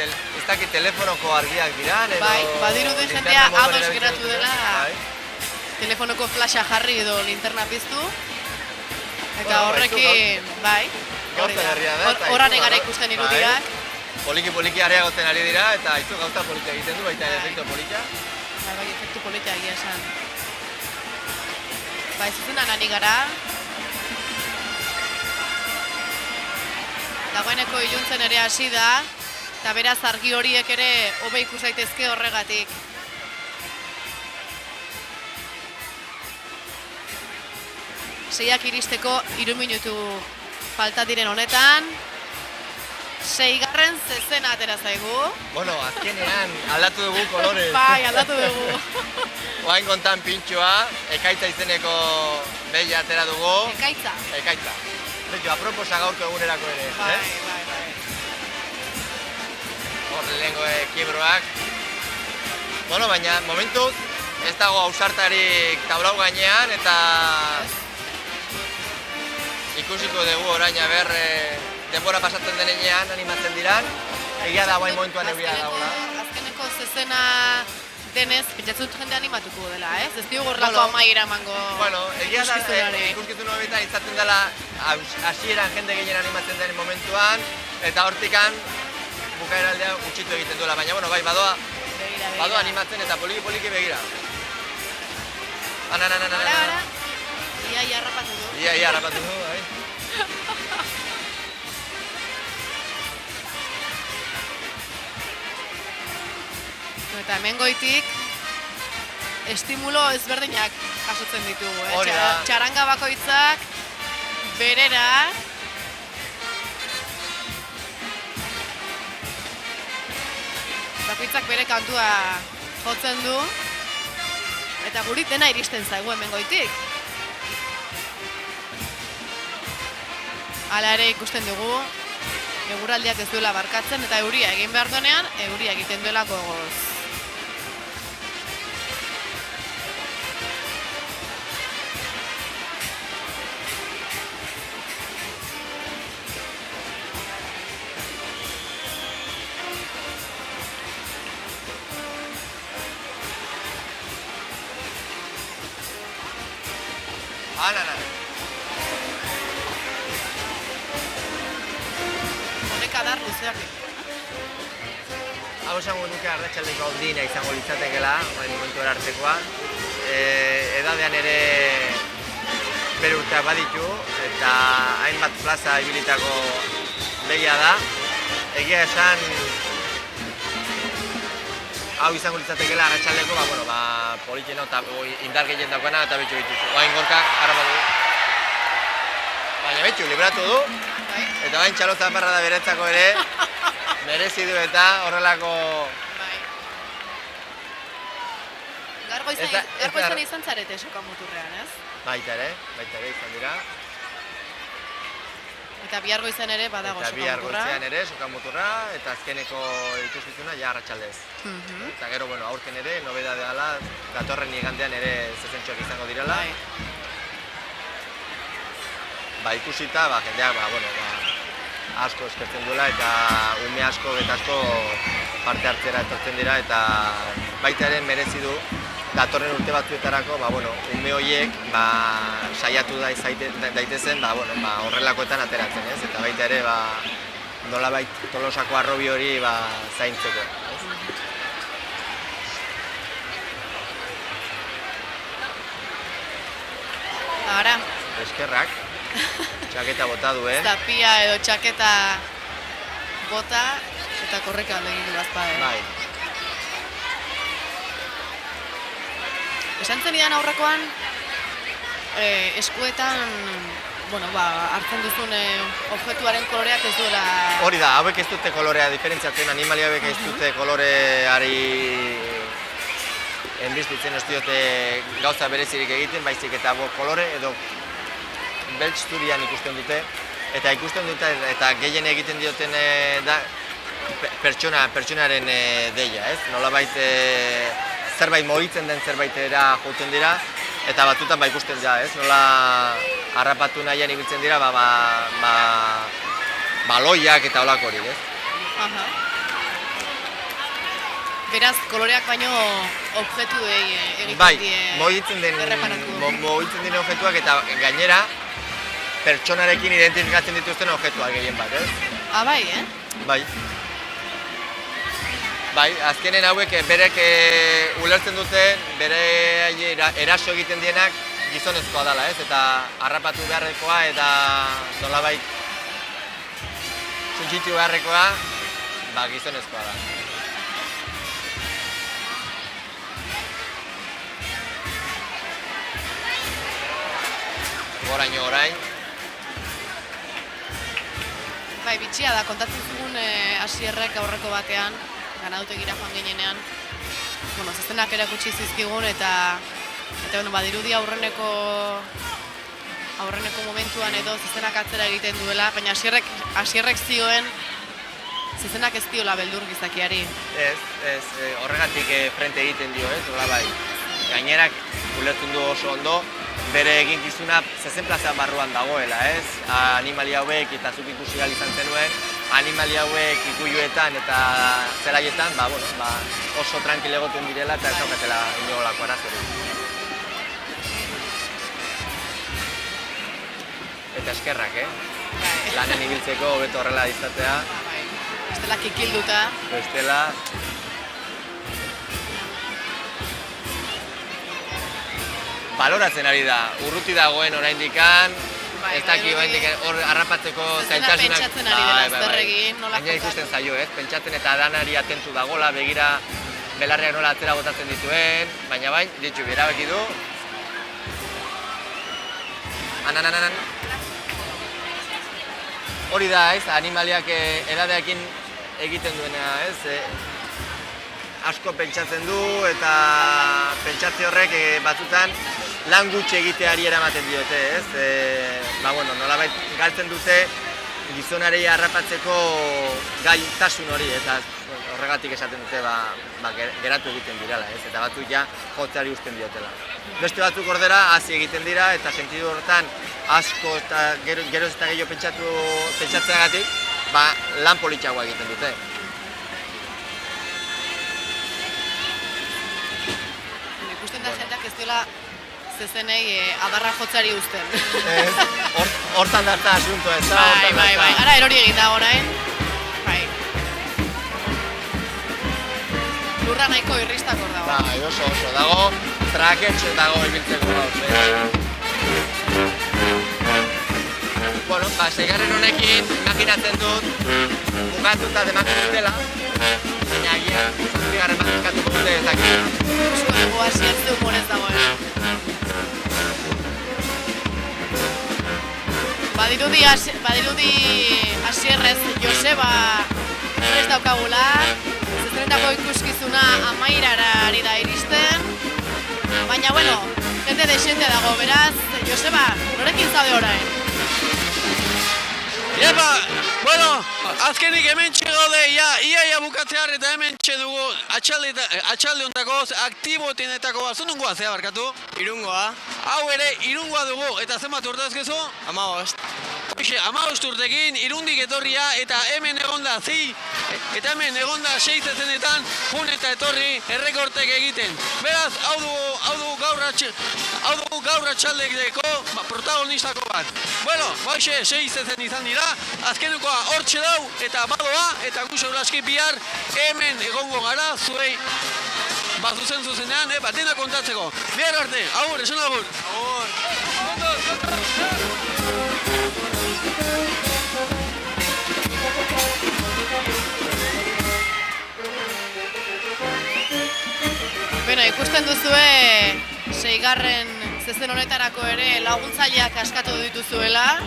ez dakit telefonoko argiak dira, edo... Bai, badirudi jendea ados geratu dela, telefonoko flasha jarri edo linterna piztu, eta horrekin, bai, horran egara ikusten irudiak. Poliki areagotzen ari dira, eta izu gauza polita egiten du, baita efektu polita. Bai, efektu polita egia esan. Bai, zuzenan ari gara. Dagoeneko iluntzen ere hasi da, eta beraz argi horiek ere hobe ikus daitezke horregatik. Seiak iristeko 3 minutu falta diren honetan. 6. zezena atera zaigu. Bueno, azkenean aldatu dugu kolorez. Bai, aldatu dugu. Oain kontan pintxoa, Ekaitza izeneko behia atera dugu. Ekaitza. Betxo, aproposa gaurko egunerako ere. Bai. Hor lehenko kiebroak. Bueno, baina momentuz ez dago ausartarik tablau gainean, eta ikusiko dugu orain aber denbora pasatzen denean animatzen diran, egia da guain momentuan euria dagoela. Azkeneko zezena denez, pentsatzen dut jende animatuko dela, ez? Ez diogu horrelako amaiera emango egia da, ikuskizun hobetan izaten dela hasieran jende gehien animatzen den momentuan, eta hortikan bukaeraldea gutxitu egiten duela, baina bai, badoa animatzen eta poliki begira. Ara, ia harrapatu du. Ia harrapatu du, bai. Eta hemen goitik estimulo ezberdinak jasotzen ditugu. Txaranga bakoitzak berera. Bakoitzak bere kantua jotzen du. Eta guri dena iristen zaigu hemen goitik. Hala ere ikusten dugu, eguraldiak ez duela barkatzen eta euria egin behar duenean, euria egiten duela gogoz. Honek adar luzeak. Hau esango nuke arratsaldeko ondina izango litzatekeela, momentu erartekoa. Edadean ere bere urteak baditu, eta hainbat plaza ibilitako begia da. Egia esan, hau izango litzatekeela arratsaldeko, politxeno eta indar gehien dagoena eta betxo dituzu. Oain gorkak, harrapatu du. Baina betxo, libratu du, eta bain txaloza parra da beretzako ere, merezi du eta horrelako... Gaur goizan izan zarete sokamuturrean, ez? Baita ere izan dira. Eta bihar goizan ere badago Eta bihar sokamuturra. goizean ere sokamuturra, eta azkeneko ikuskizuna ja arratsaldez. Eta gero, aurten ere, nobeda dela, datorren igandean ere zezentxoak izango direla. Ikusita, jendeak, asko eskertzen duela, eta ume asko eta asko parte hartzera etortzen dira, eta baita ere merezi du, datorren urte batzuetarako, ume horiek saiatu daitezen horrelakoetan ateratzen, ez? Eta baita ere, nolabait Tolosako arrobi hori zaintzeko. Ara. Eskerrak, txaketa bota duen. Zapia edo txaketa bota eta korreka alde egin du bazpade. Bai. Esan zenidan aurrekoan, eskuetan, hartzen duzun objektuaren koloreak ez duela... Hori da, hauek ez dute kolorea diferentziatzen, animalia hauek ez dute koloreari enbiztitzen ez diote gauza berezirik egiten, baizik eta kolore edo beltz zurian ikusten dute, eta ikusten dute eta gehien egiten dioten da pertsonaren deia, ez? Nolabait zerbait mohitzen den zerbaitera jouten dira, eta batzutan ikusten dira, ez? Nola harrapatu nahian ibiltzen dira, baloiak eta holako hori, ez? Beraz, koloreak baino objektuei egiten die... Mohitzen den objektuak eta gainera pertsonarekin identifikatzen dituzten objektuak gehien bat, ez? Bai, Bai. Bai, azkenen hauek berek ulertzen dute, bere eraso egiten dienak gizonezkoa dela, ez? Eta harrapatu beharrekoa eta nolabait suntsitu beharrekoa, gizonezkoa da. Orain. Bai, bitxia da, kontatzen zugun Asierrek aurreko batean, ganadutegira joan ginenean, zezenak erakutsi zizkigun eta badirudi aurreneko momentuan edo zezenak atzera egiten duela, baina Asierrek zioen zezenak ez diola beldur gizakiari. Ez, horregatik frente egiten dio, ez, hola bai. Gainerak ulertzen du oso ondo, bere eginkizuna zezen plazan barruan dagoela, ez? Animalia hauek eta zuk ikusi gal izan zenuen, animalia hauek ikuiluetan eta zelaietan, oso tranquil egoten direla eta ez daukatela inolako arazorik. Eta eskerrak, lanen ibiltzeko hobeto horrela izatea. Bestela kikilduta. Bestela. Baloratzen ari da, urruti dagoen oraindikan, ez daki hor harrapatzeko zailtasunak... Zezena pentsatzen ari dela, zer egin, nola gaina ikusten zaio, pentsatzen eta danari atentu dagola, begira belarriak nola atzera botatzen dituen, baina ditxu, erabaki du. Hori da, animaliak edadeakin egiten duena, asko pentsatzen du eta pentsatze horrek batzutan lan gutxi egiteari eramaten diote, nolabait galtzen dute gizonarei harrapatzeko gaitasun hori, eta horregatik esaten dute geratu egiten direla, eta batzuk jotzeari uzten diotela. Beste batzuk ordera hasi egiten dira eta sentidu horretan asko eta geroz eta gehiago pentsatzeagatik lan politxagoa egiten dute. Ikusten da jendeak ez diola zezenei adarra jotzari uzten. Hortan darta asunto ez da. Bai. Ara erori egin da orain. Bai. Lurra nahiko irristak hor dago. Bai, oso dago, traketxe dago ibiltzeko gauz. Bueno, ba, seigarren honekin imaginatzen dut bukatuta demakatu dela, baina agian zazpigarren bat eskatuko dute ez dakit. Eusko dugu Asier zu humorez dagoen. Badirudi Asierrez Joseba ez daukagula, zezenetako ikuskizuna amairara ari da iristen, baina bueno, jende desente dago, beraz, Joseba, norekin zaude orain? Epa, bueno, azkenik hemen gaude, ia bukatzear eta hemen dugu atxalde ontako, aktibotenetako bat, zunungoa zea barkatu? Irungoa. Hau ere, Irungoa dugu, eta zenbat urte azkezu? 15. Hoxe, 15 urtekin, Irundik etorria, eta hemen egonda eta hemen egonda 6 zezenetan, jun eta etorri errekortek egiten. Beraz, hau dugu gaur atxaldeko protagonistako bat. Bueno, hoxe, 6 zezen izan dira, azkenukoa hortxe dau, eta badoa, eta gu seguraski bihar hemen egongo gara, zuei zuzenean, dena kontatzeko. Bihar arte, agur, esan agur. Bueno, ikusten duzue, 6. zezen honetarako ere laguntzaileak askatu dituzuela.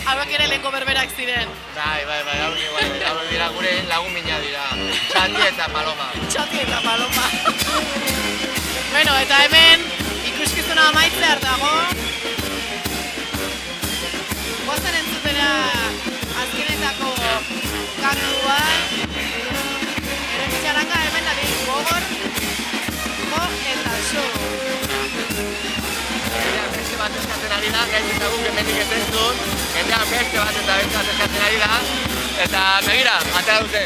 Hauek ere lehenko berberak ziren. Bai, hauek dira gure lagun mina dira, Txati eta Paloma. Txati eta Paloma. Bueno, eta hemen ikuskizuna amaitzear dago. Goazen entzutera azkenetako kantua. Ere txaranga hemen da gogor, eta so. Beste bat eskatzen ari da, gaiz ezagun hemenik ez entzun, jendean beste bat eskatzen ari da, eta begira, atera dute.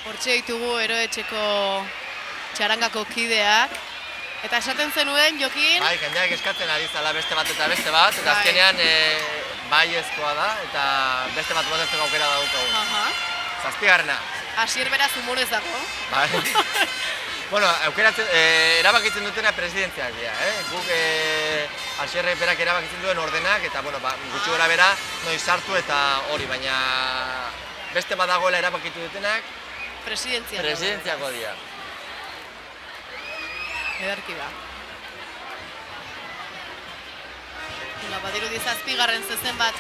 Hortxe ditugu Eroetxeko txarangako kideak. Eta esaten zenuen, Jokin? Bai, jendeak eskatzen ari zala beste bat, eta azkenean baiezkoa da, eta beste bat botatzeko aukera daukagu. 7. Asier beraz humorez dago. Bai. Bueno, erabakitzen dutena presidentziak dira, Guk Asierrek berak erabakitzen duen ordenak, eta gutxi gora bera noiz sartu eta hori, baina beste bat dagoela erabakitu dutenak presidentziako dira. Ederki da. Badirudi 7. zezen bat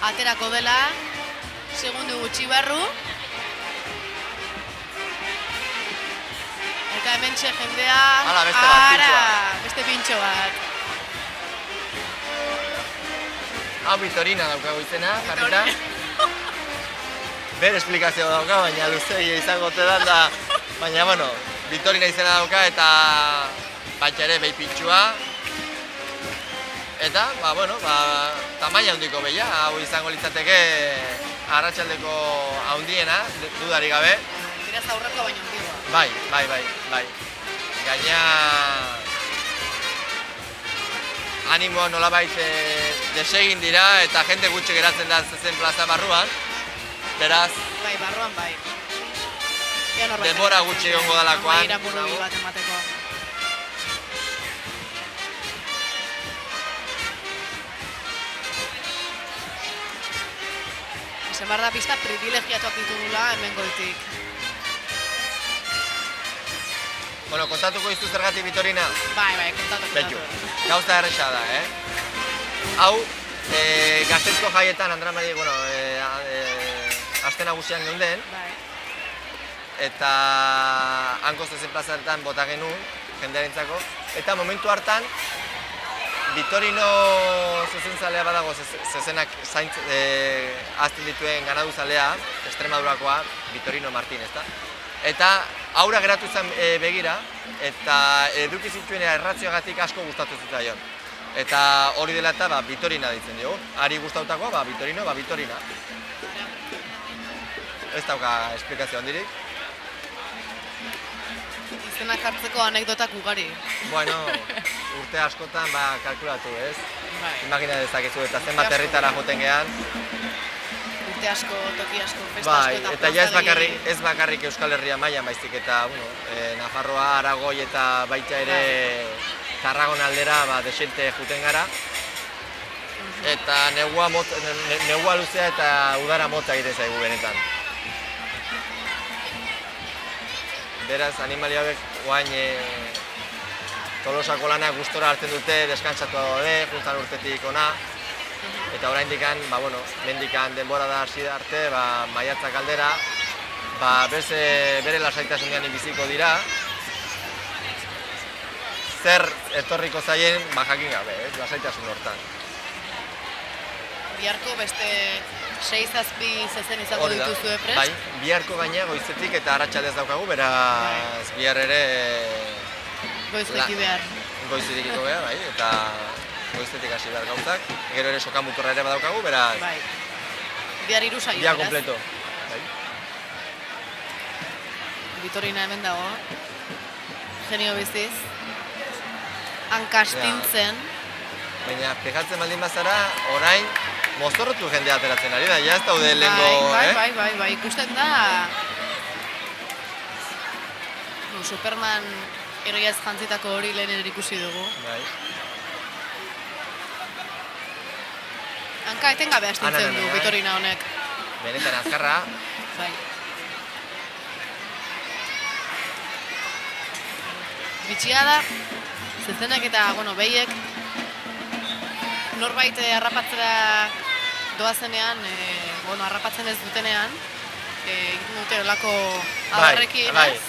aterako dela, segundu gutxi barru. Eta hemen jendea... beste pintxo bat. Hau Vitorina daukago izena, jarrita. Bere esplikazio dauka, baina luzei izango da, baina, bueno, Vitorina izena dauka eta baita ere behi pintxua. Eta, tamaina handiko behia, hau izango litzateke arratsaldeko handiena, dudarik gabe. Beraz aurreko baino handigoa. Bai. Gaina animoa nolabait desegin dira eta jende gutxi geratzen da zezen plaza barruan. Beraz, barruan bai. Denbora gutxi egongo dalakoan. Irakurri bat emateko. Esan behar da pista privilegiatuak ditugula hemen goitik. Bueno, kontatuko iztu zergatik Vitorina? Bai, kontatu. Betxu, gauza erresa da, Hau, Gazteizko jaietan, Andramari, aste nagusian geunden. Eta hanko zezen plazaretan bota genuen, jendearentzako. Eta momentu hartan, Vitorino zezen-zalea badago, zezenak azten dituen ganadu-zalea, Extremadurakoa, Vitorino Martin, ezta? Eta aurra geratu zen begira, eta eduki zituen erratioagatik asko gustatu zitzaion. Eta hori dela eta Vitorina ditzen dugu. Ari gustautakoa, Vitorino, Vitorina. Ez dauka esplikazio handirik. Izenak hartzeko anekdotak ugari. Bueno, urte askotan kalkulatu, ez? Imagina dezakezu, eta zenbat herritara joten gehan. Urte asko, toki asko, festa Bai, asko eta ja ez bakarrik Euskal Herria mailan baizik eta, Nafarroa, Aragoi eta baita ere Tarragon aldera desente juten gara. Eta negua luzea eta udara motza egiten zaigu benetan. Beraz, animalia hauek guain Tolosako lanak gustora hartzen dute, deskantsatu daude, juntzan urtetik ona. Eta oraindikan, mendikan denbora da hasi arte, maiatzak aldera, bere lasaitasunean biziko dira. Zer etorriko zaien, jakin gabe, lasaitasun hortan. Biharko beste 6-7 zezen izango dituzue prest? Bai, biharko gaina goizetik eta arratsaldez daukagu, beraz bihar ere... Goizeki behar. Goizetikiko behar, bai, eta goizetik hasi behar gauzak. Gero ere soka muturra ere badaukagu, beraz... Bai. Bihar 3 saio, beraz. Bihar kompleto. Bai. Bitorina hemen dago. Genio biziz. Hankastintzen. Baina, fijatzen baldin bazara, orain, mozorrotu jendea ateratzen ari da, ja ez daude lehenko, Bai, ikusten da... Superman heroiaz jantzitako hori lehen ikusi dugu. Bai. Hanka etengabe astintzen du Bitorina honek. Benetan azkarra. Bai. Bitxia da, zezenak eta, behiek, norbait harrapatzera doazenean, harrapatzen ez dutenean, egiten dute olako adarrekin, ez?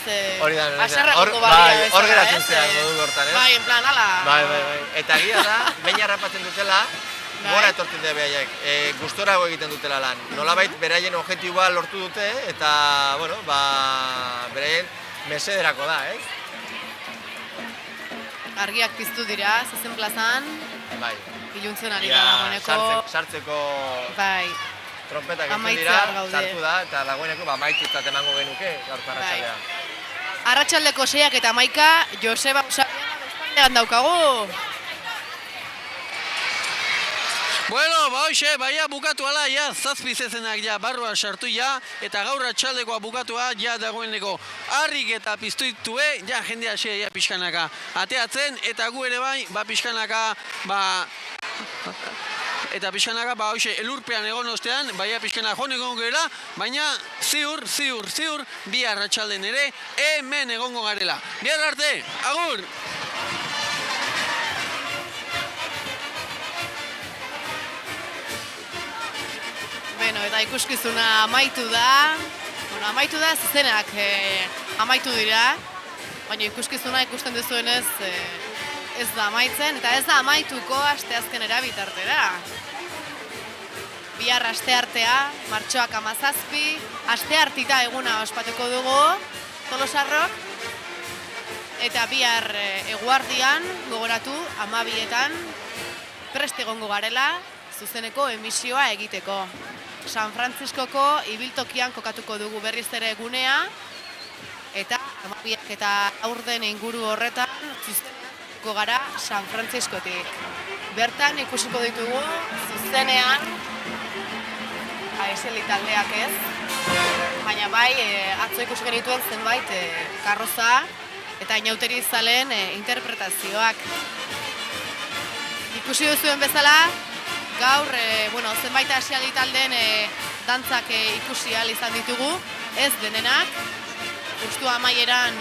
Hori da, aserragoko balia bezala, ez? Hor geratzen zean modu hortan, ez? Bai, en plan, ala... Bai. Eta egia da, behin harrapatzen dutela, gora etortzen dute behaiek, gustorago egiten dutela lan. Nolabait beraien objektiboa lortu dute, eta, beraien mesederako da, ez? Argiak piztu dira, zezen plazan. Bai. Iluntzen ari da dagoeneko. Sartzeko bai. Trompetak egiten dira, sartu da, eta dagoeneko maitutzat emango genuke gaurko arratsaldea. Arratsaldeko 6:11, Joseba Usabiana bestaldean daukagu. Bueno, hoxe, baia bukatu ala, ja, 7 zezenak ja, barrua sartu ja, eta gaur atxaldekoa bukatua, ja, dagoeneko harrik eta piztuitue, ja, jendea xe, ja, pixkanaka ateatzen, eta gu ere bai, pixkanaka, eta pixkanaka, hoxe, elurpean egon ostean, baia pixkanaka joan egongo gerela, baina ziur, bihar atxalden ere, hemen egongo garela. Bihar arte, agur! Eta ikuskizuna amaitu da, zezenak amaitu dira, baina ikuskizuna ikusten duzuenez ez da amaitzen, eta ez da amaituko asteazkenera bitartera. Bihar asteartea, martxoak 17, asteartita eguna ospatuko dugu, Tolosarrok, eta bihar eguardian, gogoratu, 12etan, prest egongo garela, zuzeneko emisioa egiteko. San Frantziskoko ibiltokian kokatuko dugu berriz ere egunea, eta 12ak eta aurden inguru horretan zuzeneko gara San Frantziskotik. Bertan ikusiko ditugu zuzenean, aizeli taldeak ez, baina bai atzo ikusi genituen zenbait karroza eta inauteri zaleen interpretazioak. Ikusi duzuen bezala, gaur, zenbait asiali taldeen dantzak ikusi ahal izan ditugu, ez denenak, justu amaieran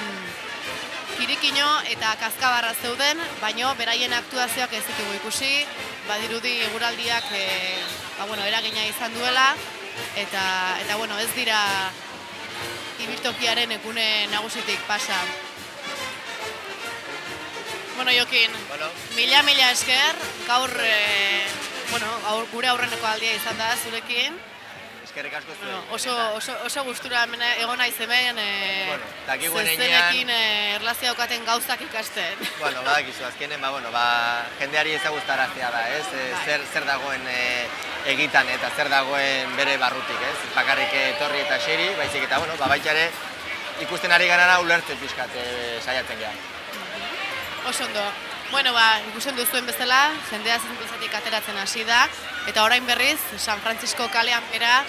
kirikino eta kaskabarra zeuden, baino beraien aktuazioak ez ditugu ikusi, badirudi eguraldiak eragina izan duela, eta ez dira ibiltokiaren egune nagusitik pasa. Jokin, mila esker, gaur gure aurreneko aldia izan da zurekin. Eskerrik asko zuen. Oso gustura egon naiz hemen zezenekin erlazia daukaten gauzak ikasten. Badakizu, azkenen, jendeari ezagutaraztea da, ez? Zer dagoen egitan eta zer dagoen bere barrutik, ez? Bakarrik etorri eta xeri, baizik eta, baita ere ikusten ari ganara ulertzen pixkat saiatzen gara. Oso ondo. Bueno, ikusten duzuen bezala, jendea zentuzatik ateratzen hasi da, eta orain berriz, San Francisco kalean bera,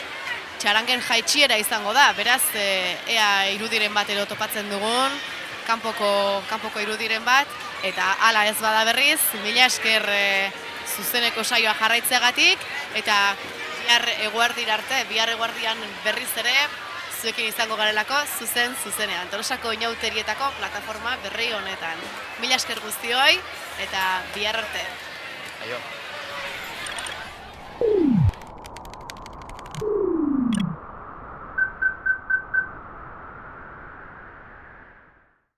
txarangen jaitsiera izango da, beraz, ea irudiren bat ero topatzen dugun, kanpoko irudiren bat, eta hala ez bada berriz, mila esker zuzeneko saioa jarraitzeagatik, eta bihar eguerdian berriz ere, zuekin izango garelako, zuzenean. Tolosako inauterietako plataforma berri honetan. Mila esker guztioi, eta bihar arte. Aio.